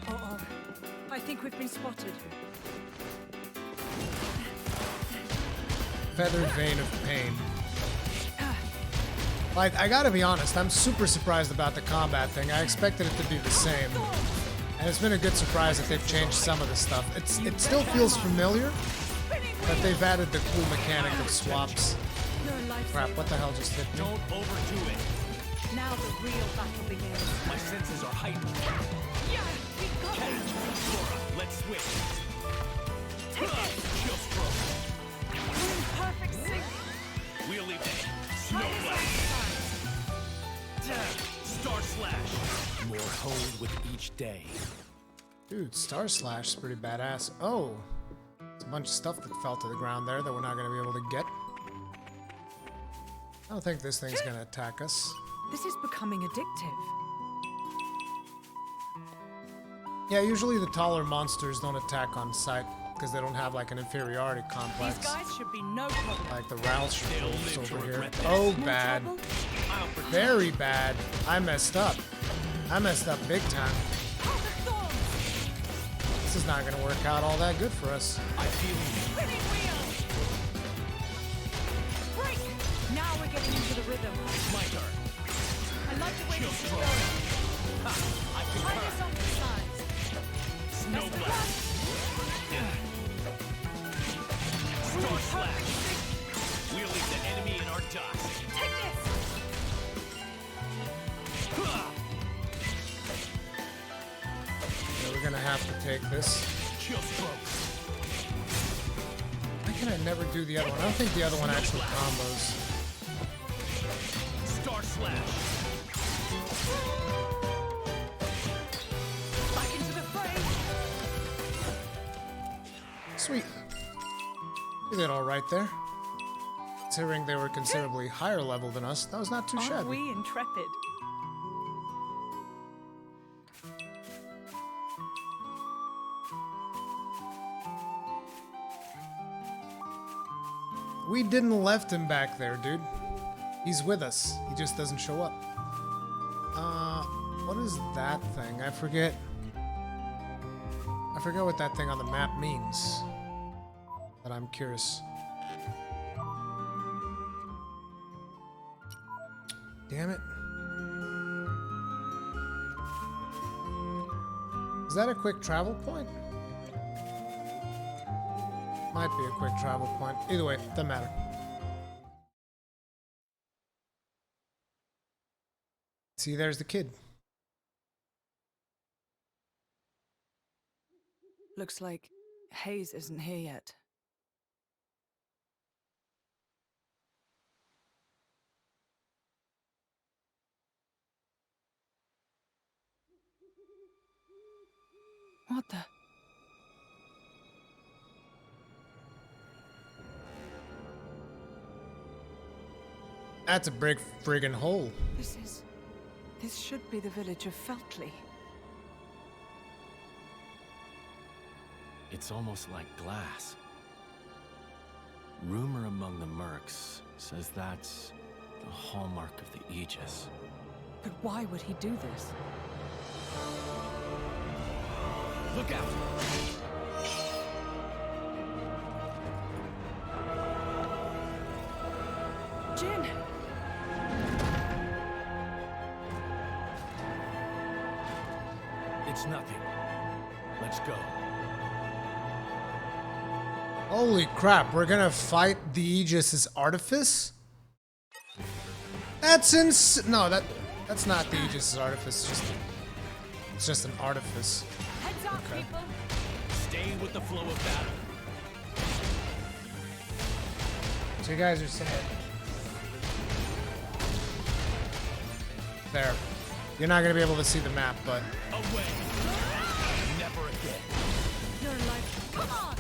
Uh-oh. I think we've been spotted. Feathered vein of pain. Like, I gotta be honest, I'm super surprised about the combat thing. I expected it to be the same. And it's been a good surprise that they've changed some of the stuff. It still feels familiar, but they've added the cool mechanic of swaps. No life. Crap, what the hell just hit me? Don't overdo it. Now the real battle begins. My senses are heightened. Yeah, we got Catch. this. Laura, let's switch. Take it. Chill stroke. We're in perfect sync. We'll leave it. Try this Snowblast. exercise. Star Slash. More honed with each day. Dude, Star Slash is pretty badass. Oh, it's a bunch of stuff that fell to the ground there that we're not gonna be able to get. I don't think this thing's gonna attack us. This is becoming addictive. Yeah, usually the taller monsters don't attack on sight because they don't have like an inferiority These complex. guys should be no problem. Like the Roush They'll wolves live to over here. regret this. Oh, More bad. trouble? I'll protect. Very bad. I messed up. I messed up big time. Hold the thorns. This is not gonna work out all that good for us. I feel you. Spinning wheel. Break. Now we're getting into the rhythm. My turn. I like the way Chill this is stroke. going. Ha, I Try concur. this on the sides. Snow Best of blast. Star luck. Slash. We'll leave the enemy in our dust. Take this. Ha! Yeah, we're gonna have to take this. Chill stroke. Why can I never do the other one? I don't think the other one actually combos. Star Slash. Back into the fray. Sweet. We did all right there. Considering they were considerably higher level than us, that was not too Aren't shabby. we intrepid? We didn't left him back there, dude. He's with us. He just doesn't show up. What is that thing? I forget. I forget what that thing on the map means. But I'm curious. Damn it. Is that a quick travel point? Might be a quick travel point. Either way, doesn't matter. See, there's the kid. Looks like Hayes isn't here yet. What the? That's a big friggin' hole. This should be the village of Feltley. It's almost like glass. Rumor among the mercs says that's the hallmark of the Aegis. But why would he do this? Look out! Jin! It's nothing. Let's go. Holy crap, we're gonna fight the Aegis' artifice? That's no, that's not the Aegis' artifice, it's just an artifice. Heads up, Okay. people. Stay with the flow of battle. So you guys are saying. There. You're not gonna be able to see the map, but Away! Never again. You're like, come on.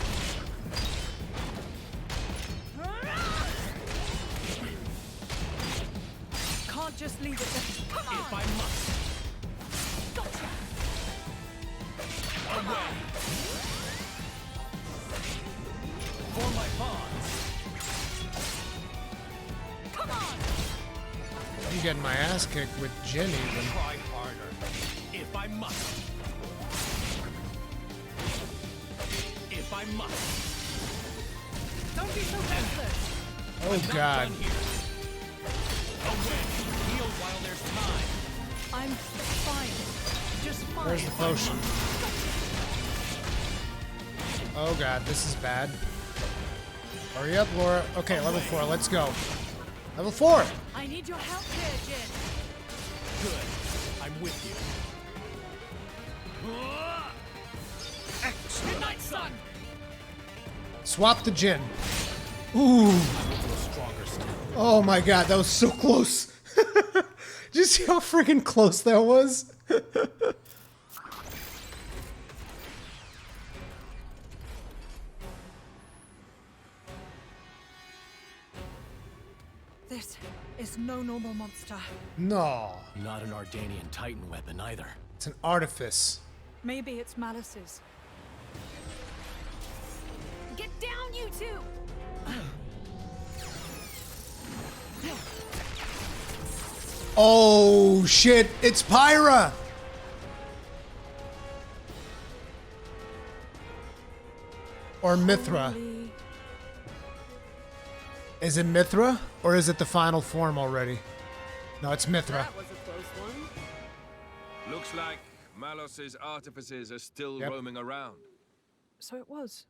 Can't just leave it there. Come on! If I must. Gotcha. Away! For my pawns. Come on. I'm getting my ass kicked with Jin even. Try harder. If I must. If I must. Don't be so restless! Oh Not god. done here. Away! Heal while there's time. I'm fine. Just fine. Where's the potion? Oh god, this is bad. Hurry up, Laura. Okay, level 4, let's go. Level 4! I need your help here, Jin. Good. I'm with you. Midnight Sun. Swap the Jin. Ooh. Stronger still. Oh my god, that was so close. Did you see how freaking close that was? This is no normal monster. No. Not an Ardanian Titan weapon either. It's an artifice. Maybe it's Malice's. Get down, you two. Oh shit, it's Pyra! Or Mithra. Holy- Is it Mithra? Or is it the final form already? No, it's Mithra. That was a close one. Looks like Malos's artificers are still Yep. roaming around. So it was.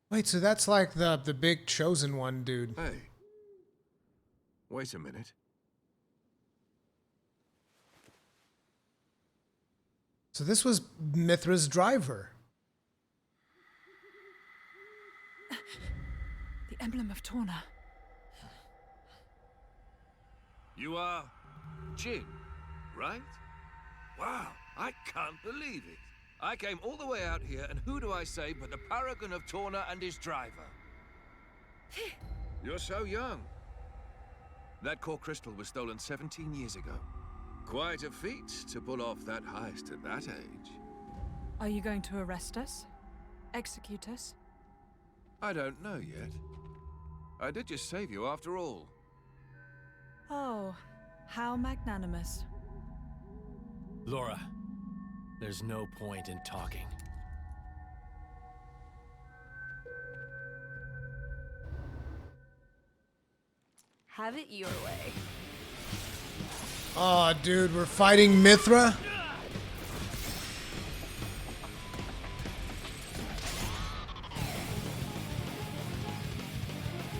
Wait, so that's like the big chosen one dude. Hey. Wait a minute. So this was Mithra's driver. The emblem of Torna. You are Jin, right? Wow, I can't believe it. I came all the way out here, and who do I say but the paragon of Torna and his driver? You're so young. That core crystal was stolen 17 years ago. Quite a feat to pull off that heist at that age. Are you going to arrest us? Execute us? I don't know yet. I did just save you after all. Oh, how magnanimous. Laura, there's no point in talking. Have it your way. Oh, dude, we're fighting Mithra?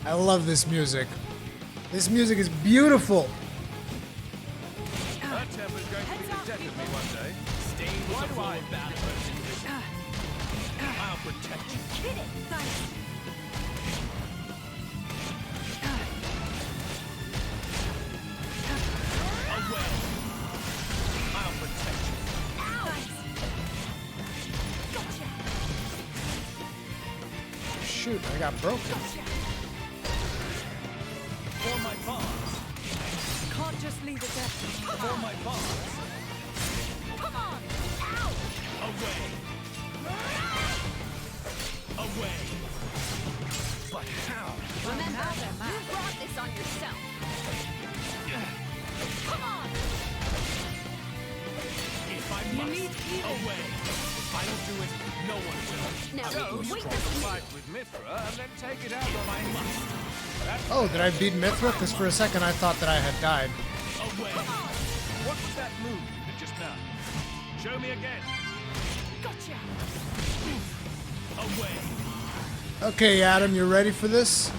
I love this music. This music is beautiful. That temper's going to be the death of me one day. Stained with the fire battle. I'll protect you. Hit it! Nice. Away. I'll protect you. Gotcha! Shoot, I got broken. For my boss. Can't just leave it there. For my boss. Come on! Ow! Away. Away. But how? Remember, you brought this on yourself. Come on! If I must, away. If I don't do it, no one will. Now, wait Strong fight with Mithra and then take it out on my must. Oh, did I beat Mithra? Because for a second I thought that I had died. Away. What was that move you did just now? Show me again. Gotcha! Away. Okay, Adam, you ready for this?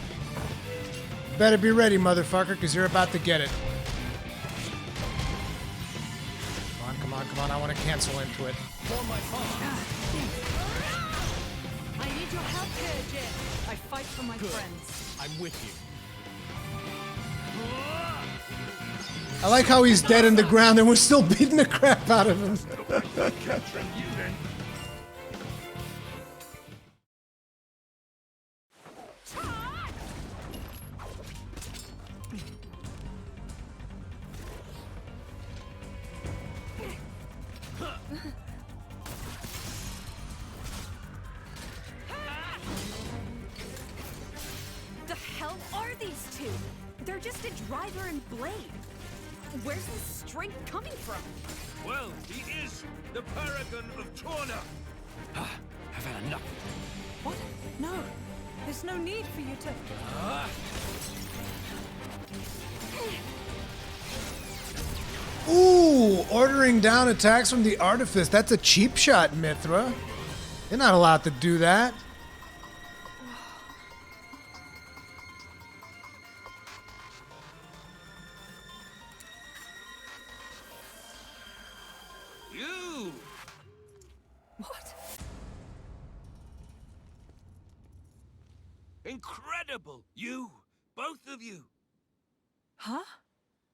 Better be ready, motherfucker, because you're about to get it. Come on, come on, come on. I want to cancel into it. For my boss. I need your help here, Jin. I fight for my friends. I'm with you. I like how he's dead in the ground and we're still beating the crap out of him. Capturing you then. The hell are these two? They're just a driver and blade. Where's this strength coming from? Well, he is the paragon of Torna. I've had enough. What? No. There's no need for you to... Ooh, ordering down attacks from the Artifice. That's a cheap shot, Mithra. You're not allowed to do that. You! What? Incredible! You! Both of you! Huh?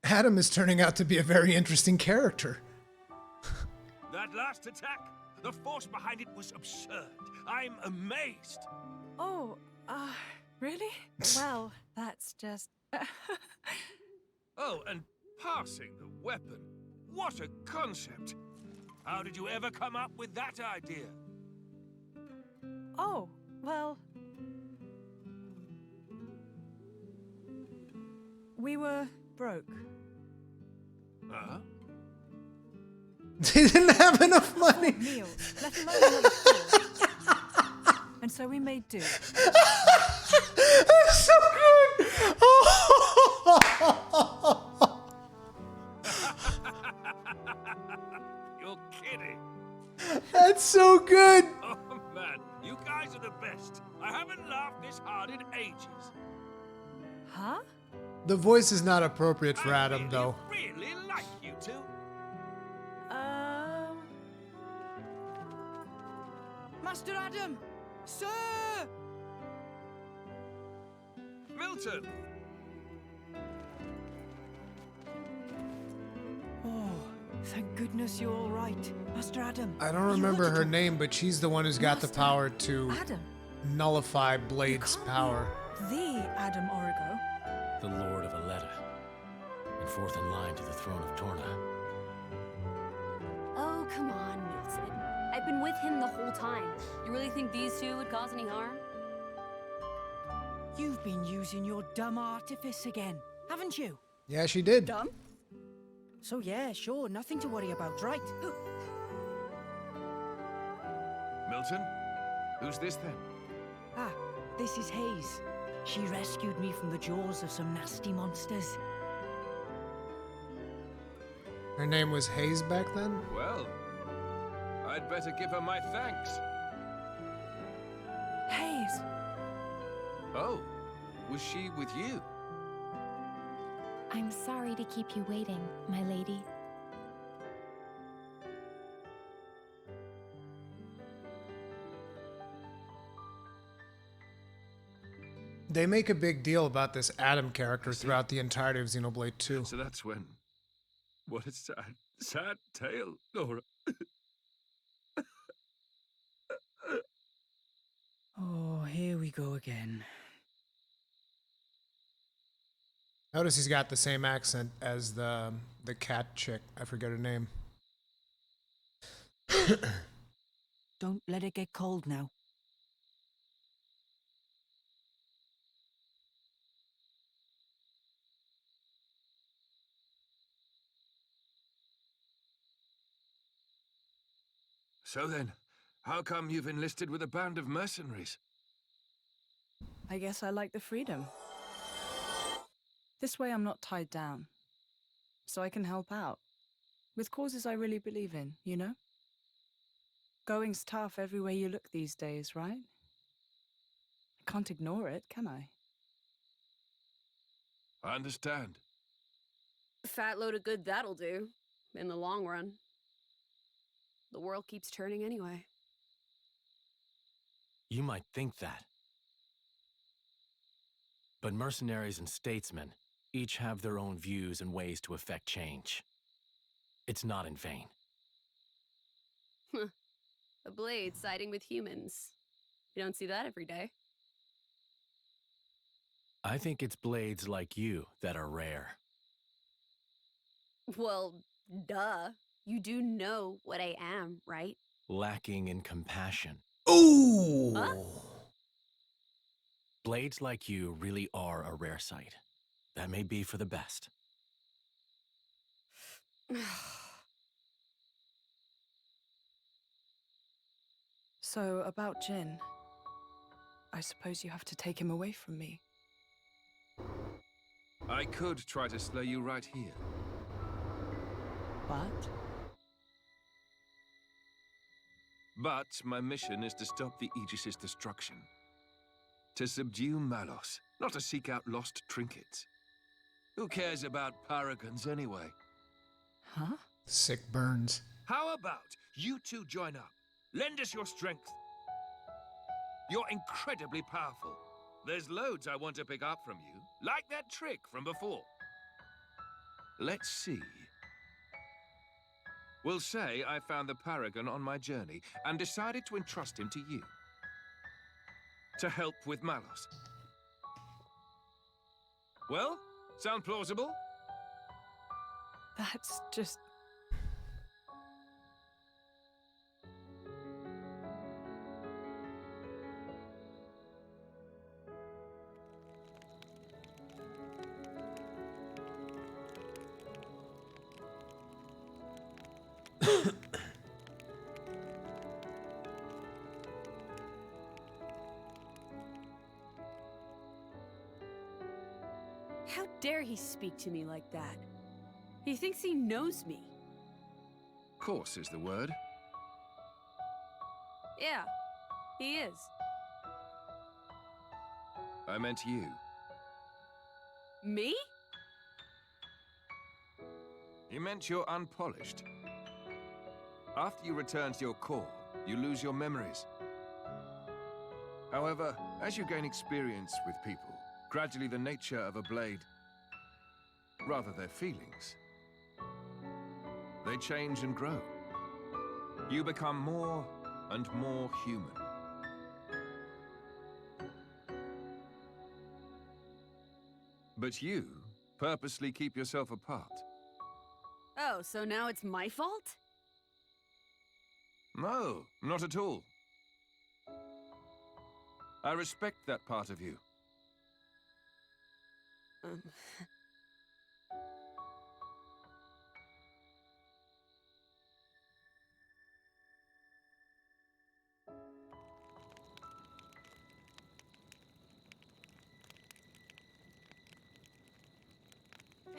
Adam is turning out to be a very interesting character. That last attack, the force behind it was absurd. I'm amazed. Oh, really? Well, that's just... Oh, and passing the weapon. What a concept! How did you ever come up with that idea? Oh, well... We were broke. Huh? They didn't have enough money. Meals, let alone another food. And so we made do. That's so good. You're kidding. That's so good. Oh man, you guys are the best. I haven't laughed this hard in ages. Huh? The voice is not appropriate for I Adam, though. really like you two. Master Adam! Sir! Milton! Oh, thank goodness you're all right. Master Adam. I don't remember her name, but she's the one who's got the power to Adam. nullify Blade's power. The Adam Origo. The Lord of Aletta, and fourth in line to the throne of Torna. Oh, come on, Milton. I've been with him the whole time. You really think these two would cause any harm? You've been using your dumb artifice again, haven't you? Yeah, she did. Dumb? So yeah, sure, nothing to worry about, right? Milton? Who's this then? Ah, this is Hayes. She rescued me from the jaws of some nasty monsters. Her name was Hayes back then? Well, I'd better give her my thanks. Hayes! Oh, was she with you? I'm sorry to keep you waiting, my lady. They make a big deal about this Adam character throughout the entirety of Xenoblade 2. So that's when. What a sad, sad tale, Laura. Oh, here we go again. Notice he's got the same accent as the cat chick. I forget her name. Don't let it get cold now. So then, how come you've enlisted with a band of mercenaries? I guess I like the freedom. This way I'm not tied down. So I can help out. With causes I really believe in, you know? Going's tough everywhere you look these days, right? I can't ignore it, can I? I understand. Fat load of good that'll do, in the long run. The world keeps turning anyway. You might think that. But mercenaries and statesmen each have their own views and ways to effect change. It's not in vain. A blade siding with humans. You don't see that every day. I think it's blades like you that are rare. Well, duh. You do know what I am, right? Lacking in compassion. Ooh! Huh? Blades like you really are a rare sight. That may be for the best. So, about Jin. I suppose you have to take him away from me. I could try to slay you right here. But my mission is to stop the Aegis's destruction. To subdue Malos, not to seek out lost trinkets. Who cares about paragons anyway? Huh? Sick burns. How about you two join up? Lend us your strength. You're incredibly powerful. There's loads I want to pick up from you, like that trick from before. Let's see. We'll say I found the Paragon on my journey and decided to entrust him to you. To help with Malos. Well, sound plausible? That's just... How dare he speak to me like that? He thinks he knows me. Course is the word. Yeah, he is. I meant you. Me? You meant you're unpolished. After you return to your core, you lose your memories. However, as you gain experience with people, gradually the nature of a blade, rather their feelings, they change and grow. You become more and more human. But you purposely keep yourself apart. Oh, so now it's my fault? No, not at all. I respect that part of you. Um,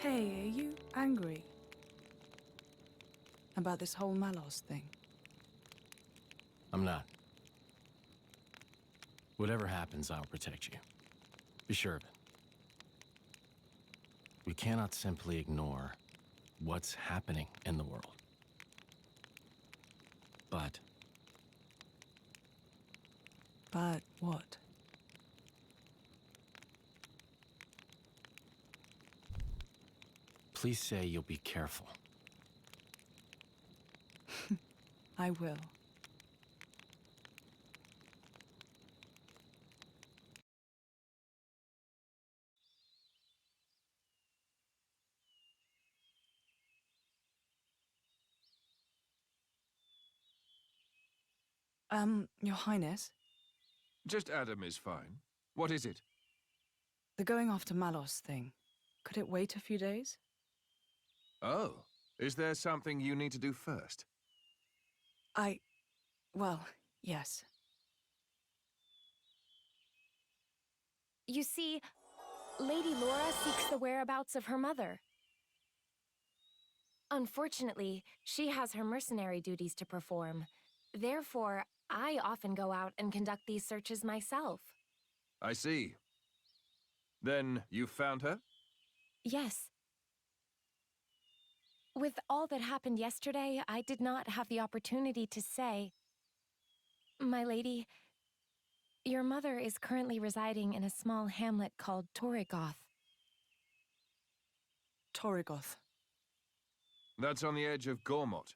Hey, are you angry about this whole Malos thing? I'm not. Whatever happens, I'll protect you. Be sure of it. We cannot simply ignore what's happening in the world. But What? please say you'll be careful. I will. Your Highness, Just Adam is fine. What is it? the going after Malos thing. Could it wait a few days? Oh, is there something you need to do first? Well, yes. You see, Lady Laura seeks the whereabouts of her mother. Unfortunately, she has her mercenary duties to perform. Therefore, I often go out and conduct these searches myself. I see. Then you found her? Yes. With all that happened yesterday, I did not have the opportunity to say, My lady, your mother is currently residing in a small hamlet called Torrigoth. Torrigoth. That's on the edge of Gormott.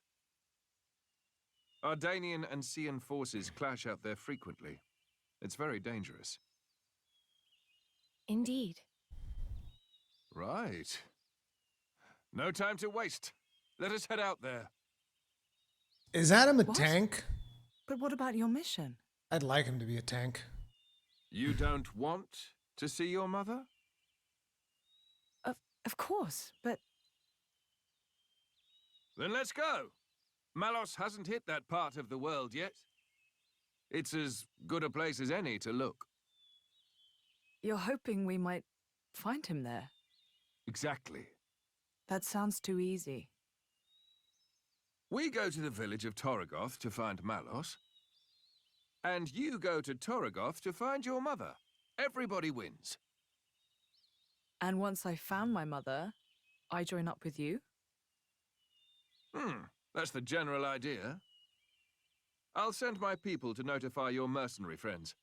Ardanian and Cian forces clash out there frequently. It's very dangerous. Indeed. Right. No time to waste. Let us head out there. Is Adam a What? tank? But what about your mission? I'd like him to be a tank. You don't want to see your mother? Of course, but Then let's go. Malos hasn't hit that part of the world yet. It's as good a place as any to look. you're hoping we might find him there. Exactly. That sounds too easy. We go to the village of Torrigoth to find Malos. And you go to Torrigoth to find your mother. Everybody wins. And once I found my mother, I join up with you? That's the general idea. I'll send my people to notify your mercenary friends.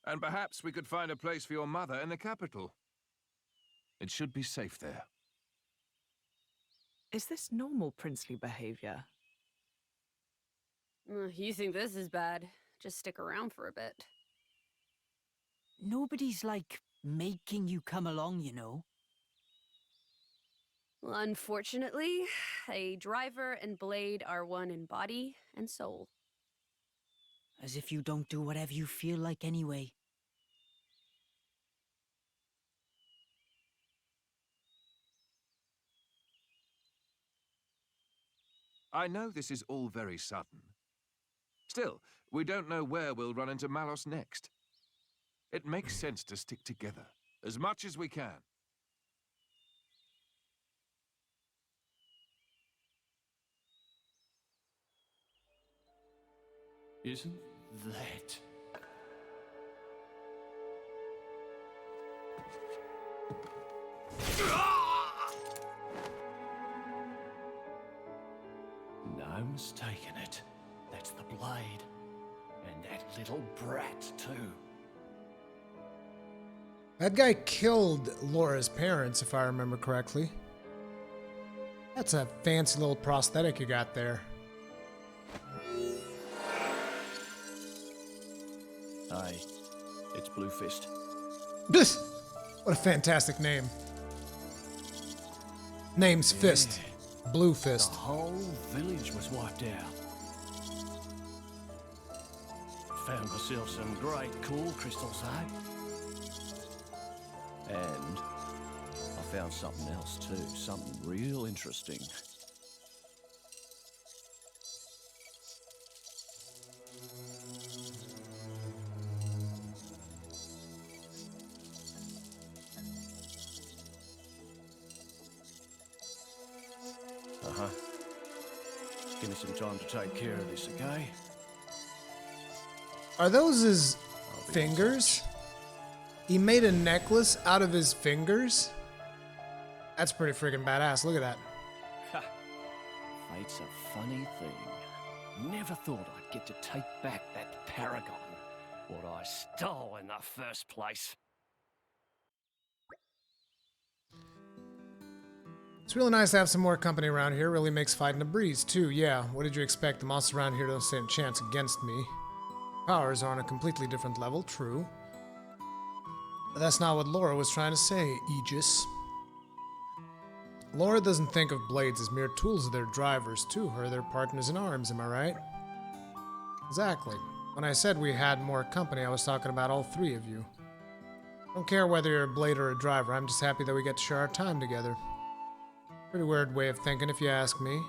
And perhaps we could find a place for your mother in the capital. It should be safe there. Is this normal princely behavior? You think this is bad? Just stick around for a bit. Nobody's, like, making you come along, you know. Well, unfortunately, a driver and blade are one in body and soul. As if you don't do whatever you feel like anyway. I know this is all very sudden. Still, we don't know where we'll run into Malos next. It makes sense to stick together, as much as we can. Isn't that... No mistaking it. That's the blade. And that little brat, too. That guy killed Laura's parents, if I remember correctly. That's a fancy little prosthetic you got there. Aye, it's Blue Fist. What a fantastic name. Name's Fist. Blue Fist. The whole village was wiped out. Found myself some great cool crystals, eh? And I found something else too, something real interesting. Give me some time to take care of this, okay? Are those his I'll be in fingers? He made a necklace out of his fingers? That's pretty freaking badass. Look at that. Ha! Fate's a funny thing. Never thought I'd get to take back that paragon, what I stole in the first place. It's really nice to have some more company around here. Really makes fighting a breeze, too. Yeah, what did you expect? The monsters around here don't stand a chance against me. Powers are on a completely different level, true. But that's not what Laura was trying to say, Aegis. Laura doesn't think of blades as mere tools of their drivers. To her, they're partners in arms, am I right? Exactly. When I said we had more company, I was talking about all three of you. I don't care whether you're a blade or a driver, I'm just happy that we get to share our time together. Pretty weird way of thinking, if you ask me.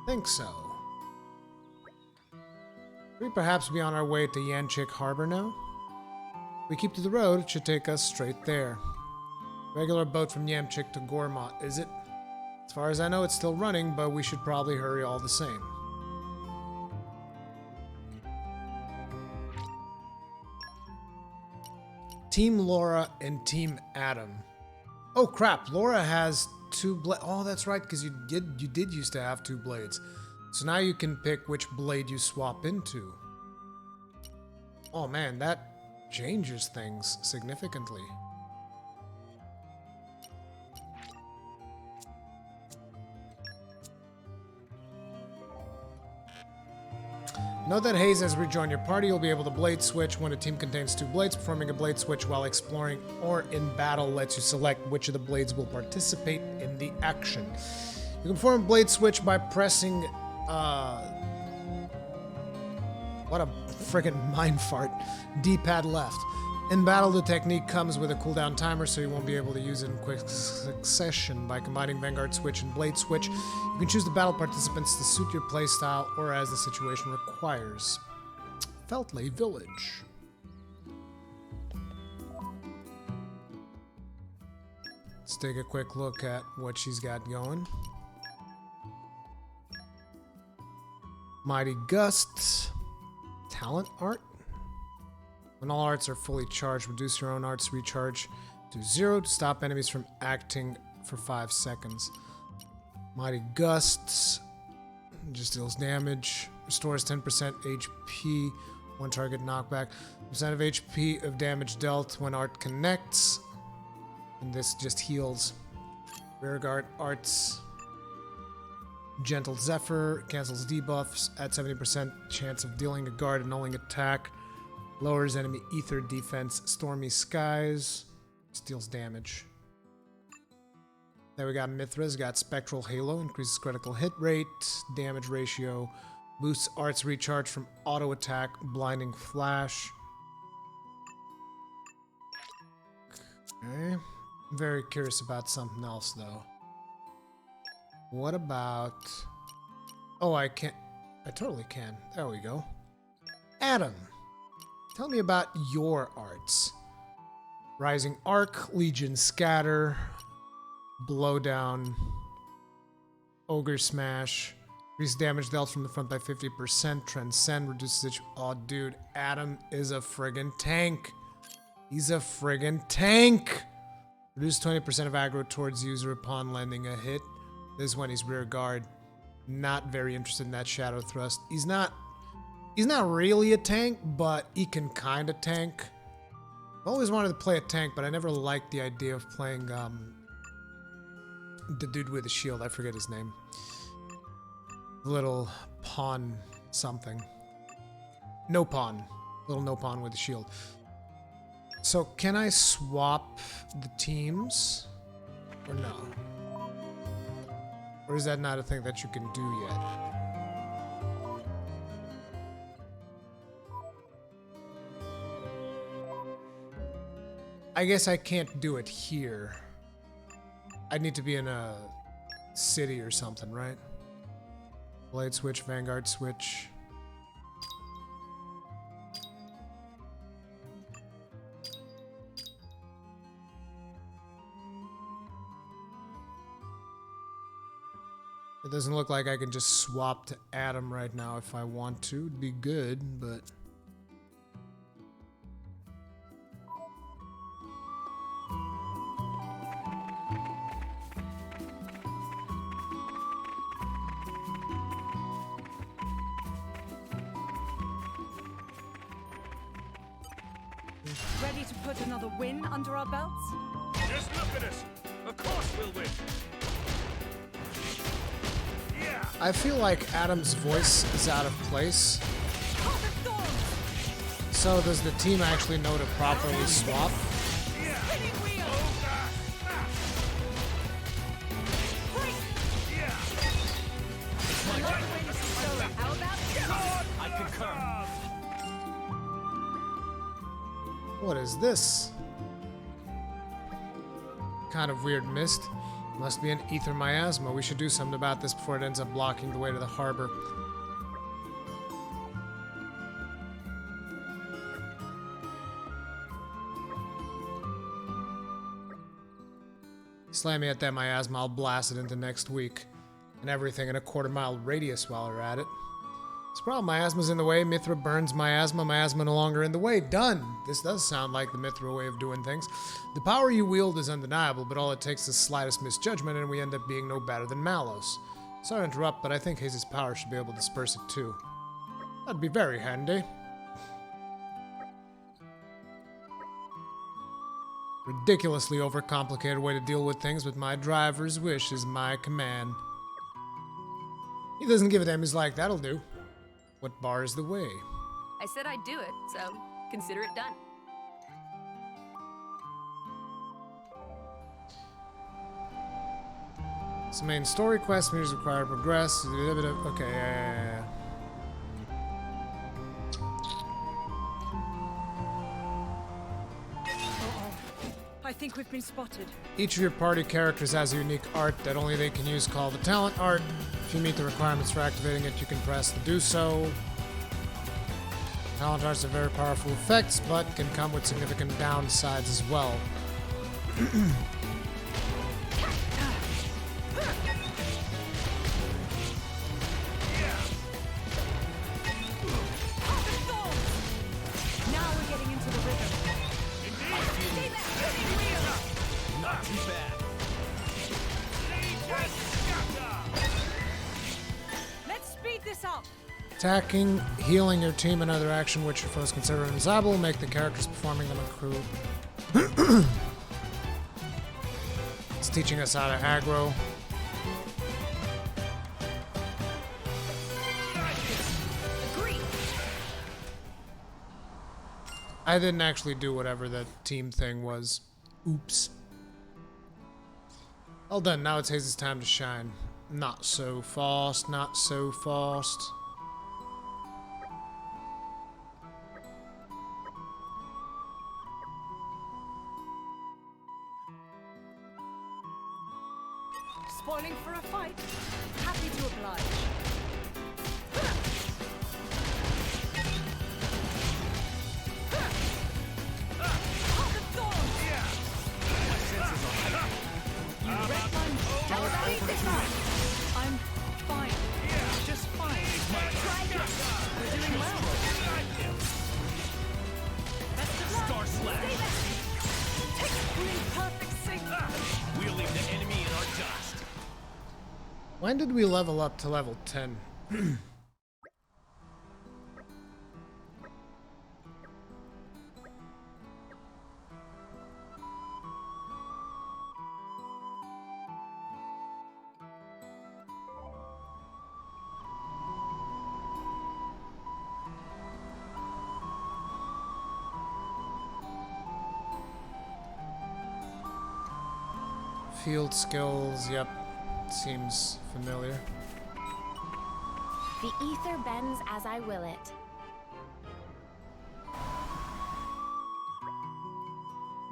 Think so. Should we perhaps be on our way to Yanchik Harbor now? If we keep to the road, it should take us straight there. Regular boat from Yamchik to Gormott, is it? As far as I know, it's still running, but we should probably hurry all the same. Team Laura and Team Adam. Oh crap, Laura has two blades. Oh, that's right, because you did used to have two blades. So now you can pick which blade you swap into. Oh man, that changes things significantly. Note that Hayes has rejoined your party. You'll be able to blade switch when a team contains two blades. Performing a blade switch while exploring or in battle lets you select which of the blades will participate in the action. You can perform a blade switch by pressing, what a freaking mind fart, D-pad left. In battle, the technique comes with a cooldown timer, so you won't be able to use it in quick succession. By combining Vanguard Switch and Blade Switch, you can choose the battle participants to suit your playstyle or as the situation requires. Feltley Village. Let's take a quick look at what she's got going. Mighty Gusts. Talent Art. When all arts are fully charged, reduce your own arts recharge to 0 to stop enemies from acting for 5 seconds. Mighty Gusts just deals damage, restores 10% HP, one target knockback, percent of HP of damage dealt when art connects, and this just heals. Rearguard Arts. Gentle Zephyr cancels debuffs at 70% chance of dealing a guard annulling attack. Lowers enemy ether defense. Stormy Skies. Steals damage. Then we got Mithra's. Got Spectral Halo. Increases critical hit rate. Damage ratio. Boosts arts recharge from auto attack. Blinding Flash. Okay. I'm very curious about something else though. What about... Oh, I can't... I totally can. There we go. Adam. Tell me about your arts. Rising Arc, Legion Scatter, Blowdown, Ogre Smash, increase damage dealt from the front by 50%, Transcend, reduces it. Oh, dude, Adam is a friggin' tank. He's a friggin' tank. Reduce 20% of aggro towards user upon landing a hit. This is when he's rear guard. Not very interested in that Shadow Thrust. He's not really a tank, but he can kind of tank. I've always wanted to play a tank, but I never liked the idea of playing the dude with the shield. I forget his name. Little pawn something. No pawn. Little no pawn with the shield. So can I swap the teams? Or no? Or is that not a thing that you can do yet? I guess I can't do it here. I need to be in a city or something, right? Blade switch, Vanguard switch. It doesn't look like I can just swap to Adam right now if I want to. It'd be good, but... Ready to put another win under our belts? Just look at us. Of course we'll win. Yeah. I feel like Adam's voice is out of place. So does the team actually know to properly swap? I concur. What is this? Kind of weird mist. Must be an ether miasma. We should do something about this before it ends up blocking the way to the harbor. Slam me at that miasma, I'll blast it into next week. And everything in a quarter-mile radius while we're at it. This problem, miasma's in the way. Mithra burns miasma. Miasma no longer in the way. Done! This does sound like the Mithra way of doing things. The power you wield is undeniable, but all it takes is slightest misjudgment, and we end up being no better than Malos. Sorry to interrupt, but I think Haze's power should be able to disperse it too. That'd be very handy. Ridiculously overcomplicated way to deal with things, but my driver's wish is my command. He doesn't give a damn. He's like, that'll do. What bars the way? I said I'd do it, so consider it done. So main story quest meters required to progress. Okay, yeah. I think we've been spotted. Each of your party characters has a unique art that only they can use called the talent art. If you meet the requirements for activating it, you can press to do so. Talent arts have very powerful effects, but can come with significant downsides as well. Now we're getting into the rhythm. Not too bad. Let's speed this up. Attacking, healing your team, and other action which your foes consider undesirable will make the characters performing them accrue. It's teaching us how to aggro. I didn't actually do whatever the team thing was. Oops. All done. Now it's Haze's time to shine. Not so fast, not so fast. Spoiling for a fight. Happy to oblige. I'm fine. Just fine. We're doing well. Best of luck. Star Slash. We're in perfect sync. We'll leave the enemy in our dust. When did we level up to level 10? Field skills, yep. Seems familiar. The ether bends as I will it.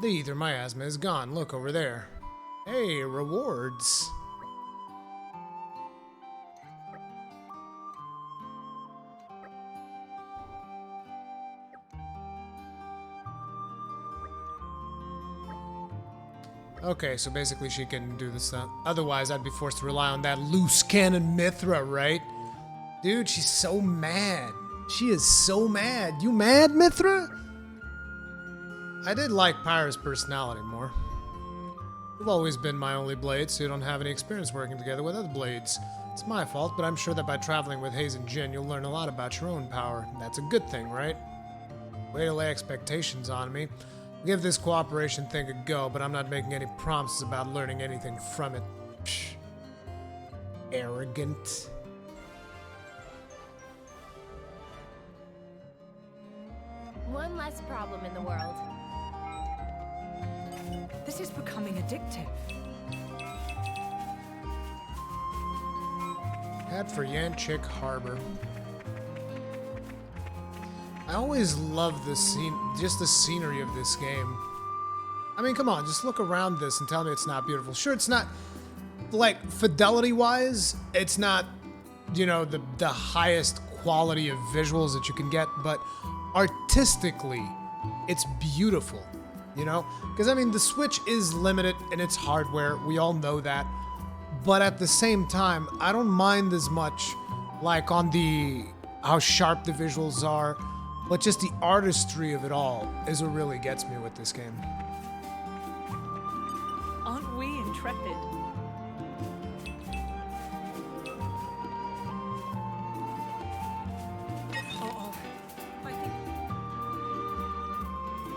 The ether miasma is gone. Look over there. Hey, rewards. Okay, so basically she can do this. Otherwise, I'd be forced to rely on that loose cannon Mithra, right? Dude, she's so mad. She is so mad. You mad, Mithra? I did like Pyra's personality more. You've always been my only blade, so you don't have any experience working together with other blades. It's my fault, but I'm sure that by traveling with Hayes and Jin, you'll learn a lot about your own power. That's a good thing, right? Way to lay expectations on me. I'll give this cooperation thing a go, but I'm not making any promises about learning anything from it. Psh. Arrogant. One less problem in the world. This is becoming addictive. Head for Yanchik Harbor. I always love the scene, just the scenery of this game. I mean, come on, just look around this and tell me it's not beautiful. Sure, it's not, like, fidelity-wise, it's not, you know, the highest quality of visuals that you can get, but artistically, it's beautiful, you know? Because, I mean, the Switch is limited in its hardware, we all know that, but at the same time, I don't mind as much, like, on how sharp the visuals are, but just the artistry of it all is what really gets me with this game. Aren't we intrepid?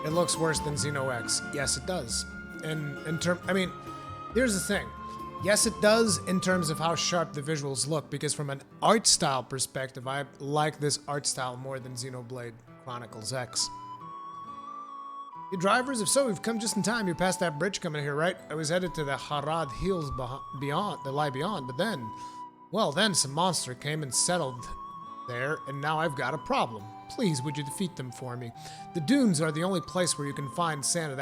It looks worse than Xeno X. Yes, it does. I mean, here's the thing. Yes, it does in terms of how sharp the visuals look, because from an art style perspective, I like this art style more than Xenoblade Chronicles X. You drivers, if so, we've come just in time. You passed that bridge coming here, right? I was headed to the Harad Hills beyond, that lie beyond, but then, well, then some monster came and settled there, and now I've got a problem. Please, would you defeat them for me? The dunes are the only place where you can find sand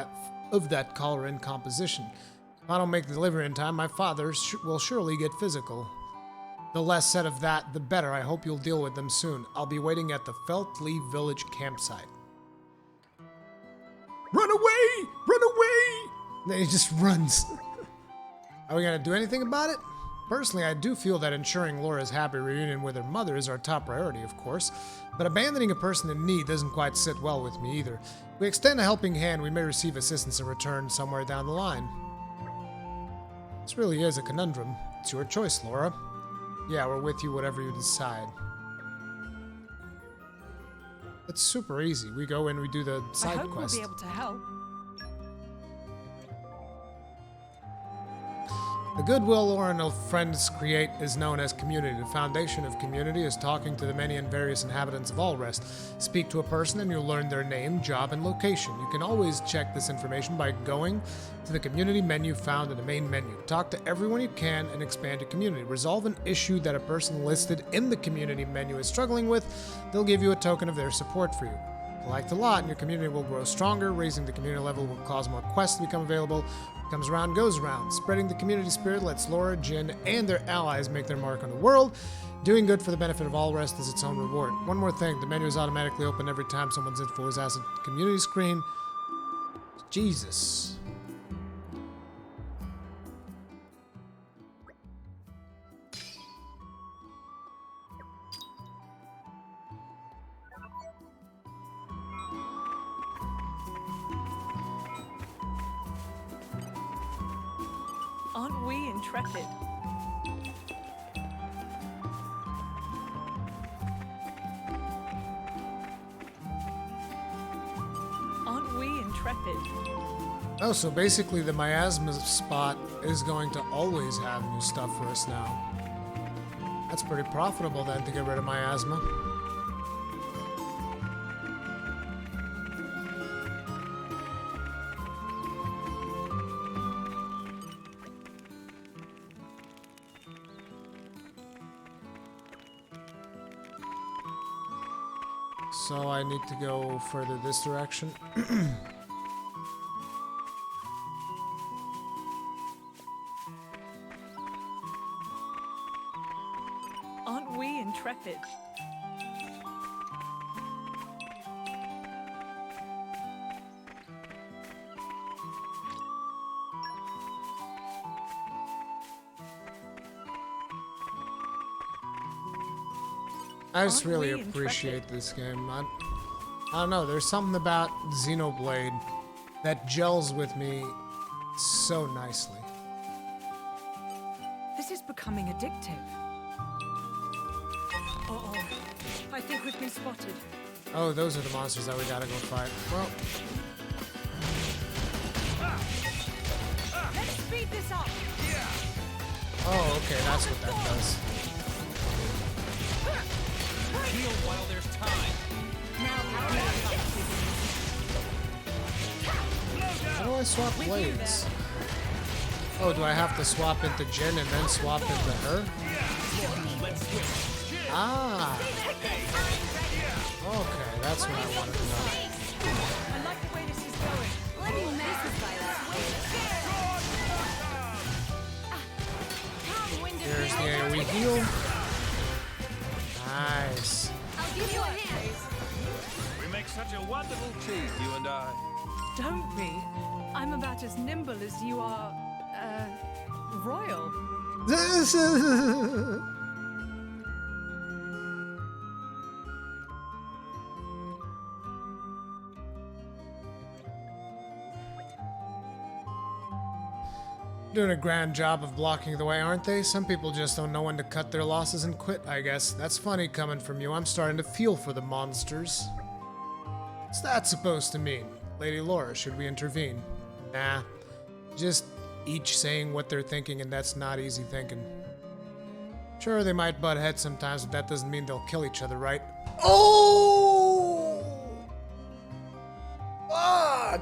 of that color and composition. If I don't make the delivery in time, my father will surely get physical. The less said of that, the better. I hope you'll deal with them soon. I'll be waiting at the Feltlee Village campsite. Run away! Run away! Then he just runs. Are we gonna do anything about it? Personally, I do feel that ensuring Laura's happy reunion with her mother is our top priority, of course, but abandoning a person in need doesn't quite sit well with me either. If we extend a helping hand, we may receive assistance in return somewhere down the line. This really is a conundrum. It's your choice, Laura. Yeah, we're with you whatever you decide. It's super easy. We go in, we do the side I hope quest. we'll be able to help. The goodwill Laura and her friends create is known as community. The foundation of community is talking to the many and various inhabitants of Allrest. Speak to a person and you'll learn their name, job, and location. You can always check this information by going to the community menu found in the main menu. Talk to everyone you can and expand your community. Resolve an issue that a person listed in the community menu is struggling with. They'll give you a token of their support for you. Collect a lot and your community will grow stronger. Raising the community level will cause more quests to become available. What comes around goes around. Spreading the community spirit lets Laura, Jin, and their allies make their mark on the world. Doing good for the benefit of all rest is its own reward. One more thing, the menu is automatically open every time someone's info is asked at the community screen. Jesus. Aren't we intrepid? Aren't we intrepid? Oh, so basically the miasma spot is going to always have new stuff for us now. That's pretty profitable then to get rid of miasma. So I need to go further this direction. Aren't we intrepid? I just Aren't really we appreciate this game. I don't know, there's something about Xenoblade that gels with me so nicely. This is becoming addictive. Uh-oh. I think we've been spotted. Oh, those are the monsters that we gotta go fight. Well, Let's speed this up. oh, okay, that's what that does. Heal while there's time. How do I swap blades? Oh, do I have to swap into Jin and then swap into her? Ah. Okay, that's what I wanted to know. I like the way this is going. Let me messes by that. Here's the AoE heal. Nice. I'll give you a hand. We make such a wonderful team, you and I. Don't we? I'm about as nimble as you are, royal. Doing a grand job of blocking the way, aren't they? Some people just don't know when to cut their losses and quit, I guess. That's funny coming from you. I'm starting to feel for the monsters. What's that supposed to mean? Lady Laura, should we intervene? Nah. Just each saying what they're thinking, and that's not easy thinking. Sure, they might butt heads sometimes, but that doesn't mean they'll kill each other, right? Oh! Fuck!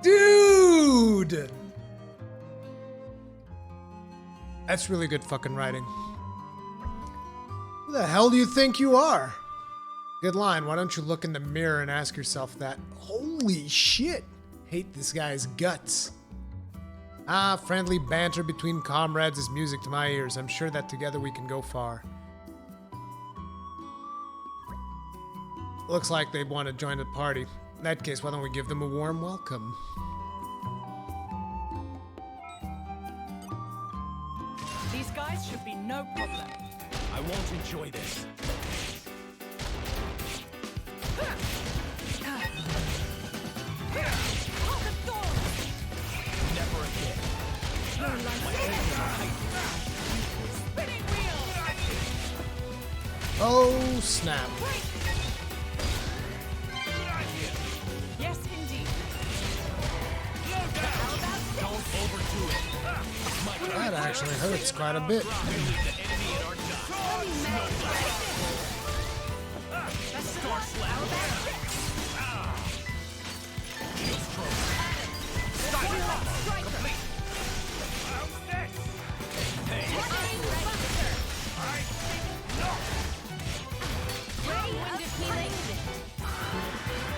Dude! That's really good fucking writing. Who the hell do you think you are? Good line. Why don't you look in the mirror and ask yourself that? Holy shit! Hate this guy's guts. Ah, friendly banter between comrades is music to my ears. I'm sure that together we can go far. Looks like they want to join the party. In that case, why don't we give them a warm welcome? These guys should be no problem. I won't enjoy this. Never again. Spinning wheel! Oh, snap. Yes, indeed. Don't overdo it. That actually hurts quite a bit. Star slap.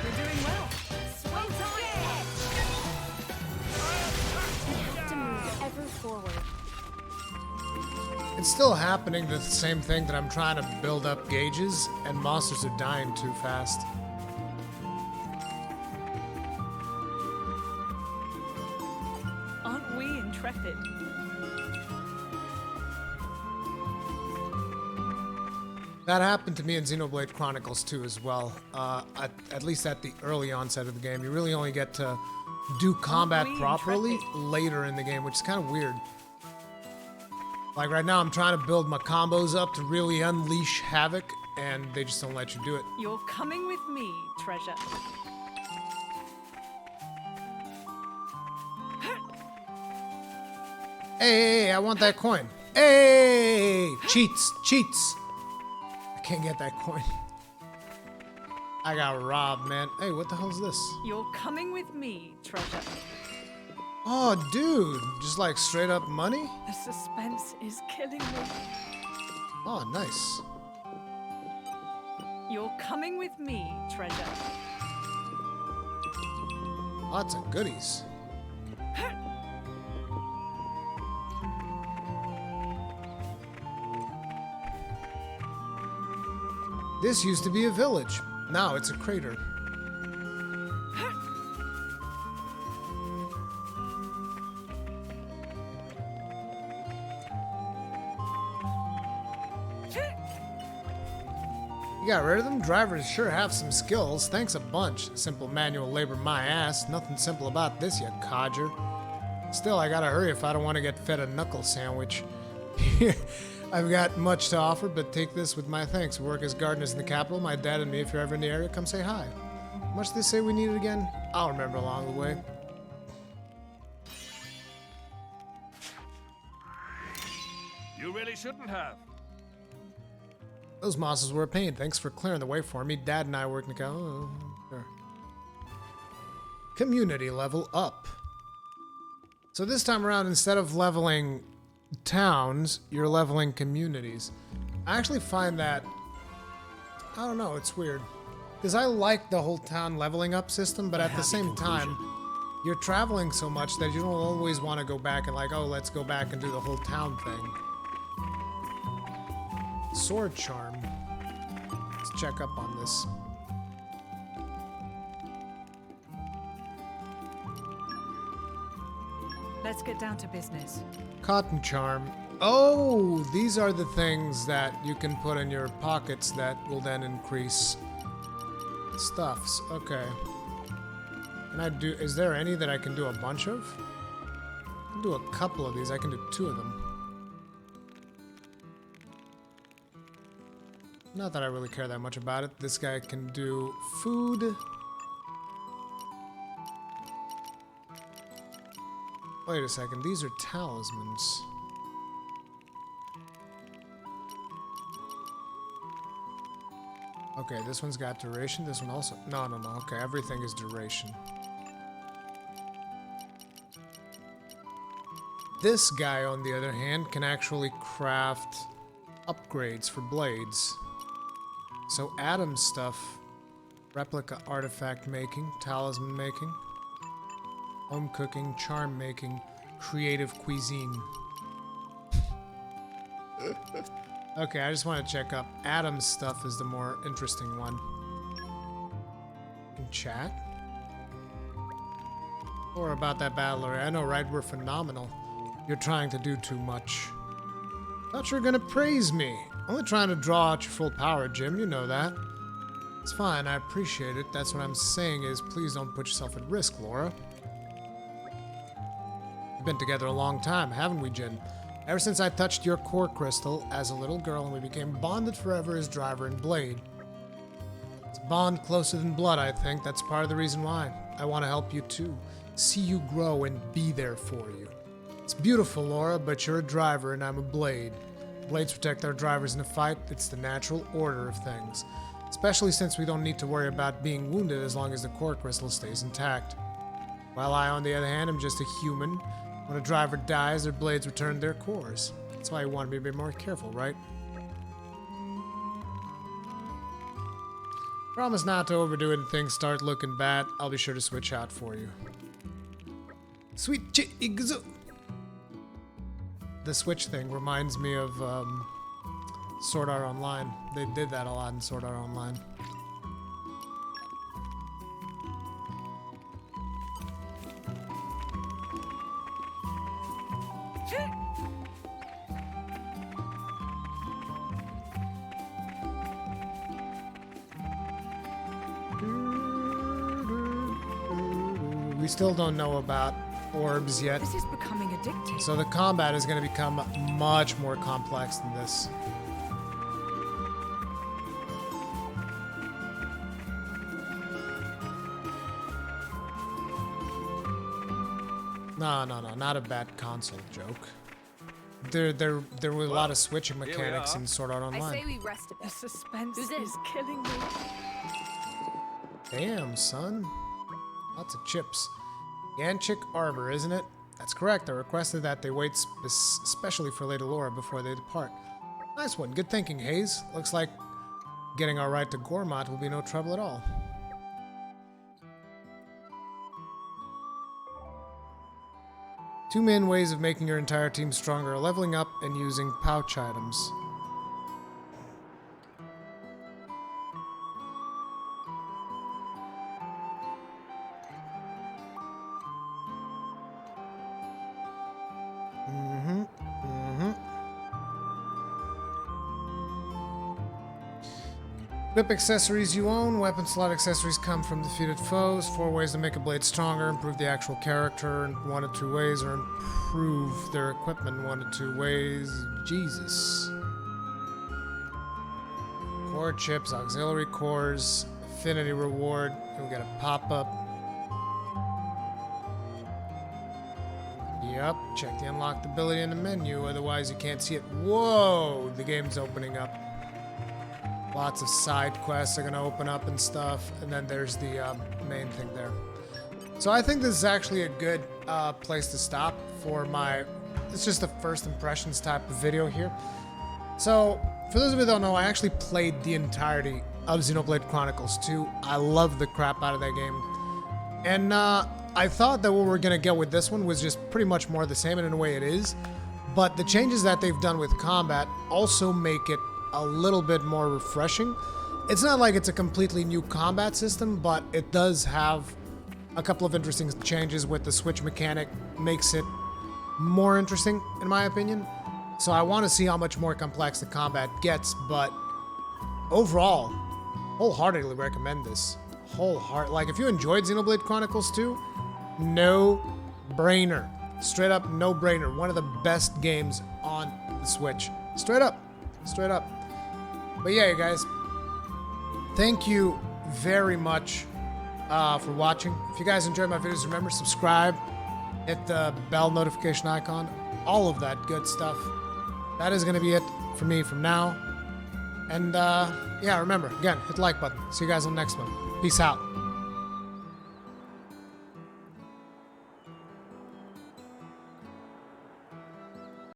You're doing well. Ever forward. It's still happening, the same thing that I'm trying to build up gauges, and monsters are dying too fast. Aren't we intrepid? That happened to me in Xenoblade Chronicles 2 as well. At least at the early onset of the game. You really only get to do combat properly later in the game, which is kind of weird. Like right now, I'm trying to build my combos up to really unleash havoc, and they just don't let you do it. You're coming with me, treasure. Hey, I want that coin. Hey, cheats, cheats. I can't get that coin. I got robbed, man. Hey, what the hell is this? You're coming with me, treasure. Oh, dude, just like straight up money? The suspense is killing me. Oh, nice. You're coming with me, treasure. Lots of goodies. This used to be a village. Now it's a crater. You got rid of them? Drivers sure have some skills. Thanks a bunch. Simple manual labor my ass. Nothing simple about this, you codger. Still, I gotta hurry if I don't want to get fed a knuckle sandwich. I've got much to offer, but take this with my thanks. We work as gardeners in the capital. My dad and me, if you're ever in the area, come say hi. How much did they say we needed again? I'll remember along the way. You really shouldn't have. Those mosses were a pain. Thanks for clearing the way for me. Dad and I worked in the sure. Community level up. So this time around, instead of leveling towns, you're leveling communities. I actually find that, I don't know, it's weird. Because I like the whole town leveling up system, but at the same time, you're traveling so much that you don't always want to go back and like, oh, let's go back and do the whole town thing. Sword charm. Let's check up on this. Let's get down to business. Cotton charm. Oh, these are the things that you can put in your pockets that will then increase stuffs. Okay. Can I do, is there any that I can do a bunch of? I can do a couple of these. I can do 2 of them. Not that I really care that much about it. This guy can do food. Wait a second, these are talismans. Okay, this one's got duration, this one also. No. Okay, everything is duration. This guy, on the other hand, can actually craft upgrades for blades. So Adam stuff, replica artifact making, talisman making, home cooking, charm making, creative cuisine. Okay, I just want to check up. Adam's stuff is the more interesting one. In chat? Or about that battle area. I know, right? We're phenomenal. You're trying to do too much. Thought you were gonna praise me. Only trying to draw out your full power, Jim. You know that. It's fine. I appreciate it. That's what I'm saying is, please don't put yourself at risk, Laura. We've been together a long time, haven't we, Jin? Ever since I touched your core crystal as a little girl and we became bonded forever as driver and blade. It's a bond closer than blood, I think. That's part of the reason why. I want to help you too. See you grow and be there for you. It's beautiful, Laura, but you're a driver and I'm a blade. Blades protect our drivers in a fight. It's the natural order of things. Especially since we don't need to worry about being wounded as long as the core crystal stays intact. While I, on the other hand, am just a human. When a driver dies, their blades return their cores. That's why you want to be a bit more careful, right? Promise not to overdo it and things start looking bad. I'll be sure to switch out for you. Sweet Igzu. The switch thing reminds me of Sword Art Online. They did that a lot in Sword Art Online. We still don't know about orbs yet. This is becoming addictive. So the combat is going to become much more complex than this. No, not a bad console joke. There were a lot of switching mechanics in Sword Art I Online. say we rest a The bit. suspense Who's in? is killing me. Damn, son. Lots of chips. Yanchik Arbor, isn't it? That's correct. I requested that they wait especially for Lady Laura before they depart. Nice one. Good thinking, Hayes. Looks like getting our right to Gormat will be no trouble at all. Two main ways of making your entire team stronger are leveling up and using pouch items. Equip accessories you own. Weapon slot accessories come from defeated foes. 4 ways to make a blade stronger. Improve the actual character in 1 of 2 ways, or improve their equipment in 1 of 2 ways. Jesus. Core chips, auxiliary cores, affinity reward. You'll get a pop-up. Yep, check the unlocked ability in the menu, otherwise you can't see it. Whoa, the game's opening up. Lots of side quests are gonna open up and stuff, and then there's the main thing there. So I think this is actually a good place to stop for my, it's just a first impressions type of video here. So, for those of you that don't know, I actually played the entirety of Xenoblade Chronicles 2. I love the crap out of that game. And I thought that what we're gonna get with this one was just pretty much more the same, and in a way it is. But the changes that they've done with combat also make it a little bit more refreshing. It's not like it's a completely new combat system, but it does have a couple of interesting changes with the switch mechanic. Makes it more interesting, in my opinion. So I want to see how much more complex the combat gets, but overall, wholeheartedly recommend this. Like, if you enjoyed Xenoblade Chronicles 2, no-brainer. Straight up, no-brainer. One of the best games on the Switch. Straight up. Straight up. But yeah, you guys, thank you very much for watching. If you guys enjoyed my videos, remember, subscribe, hit the bell notification icon, all of that good stuff. That is going to be it for me from now. And yeah, remember, again, hit the like button. See you guys on the next one. Peace out.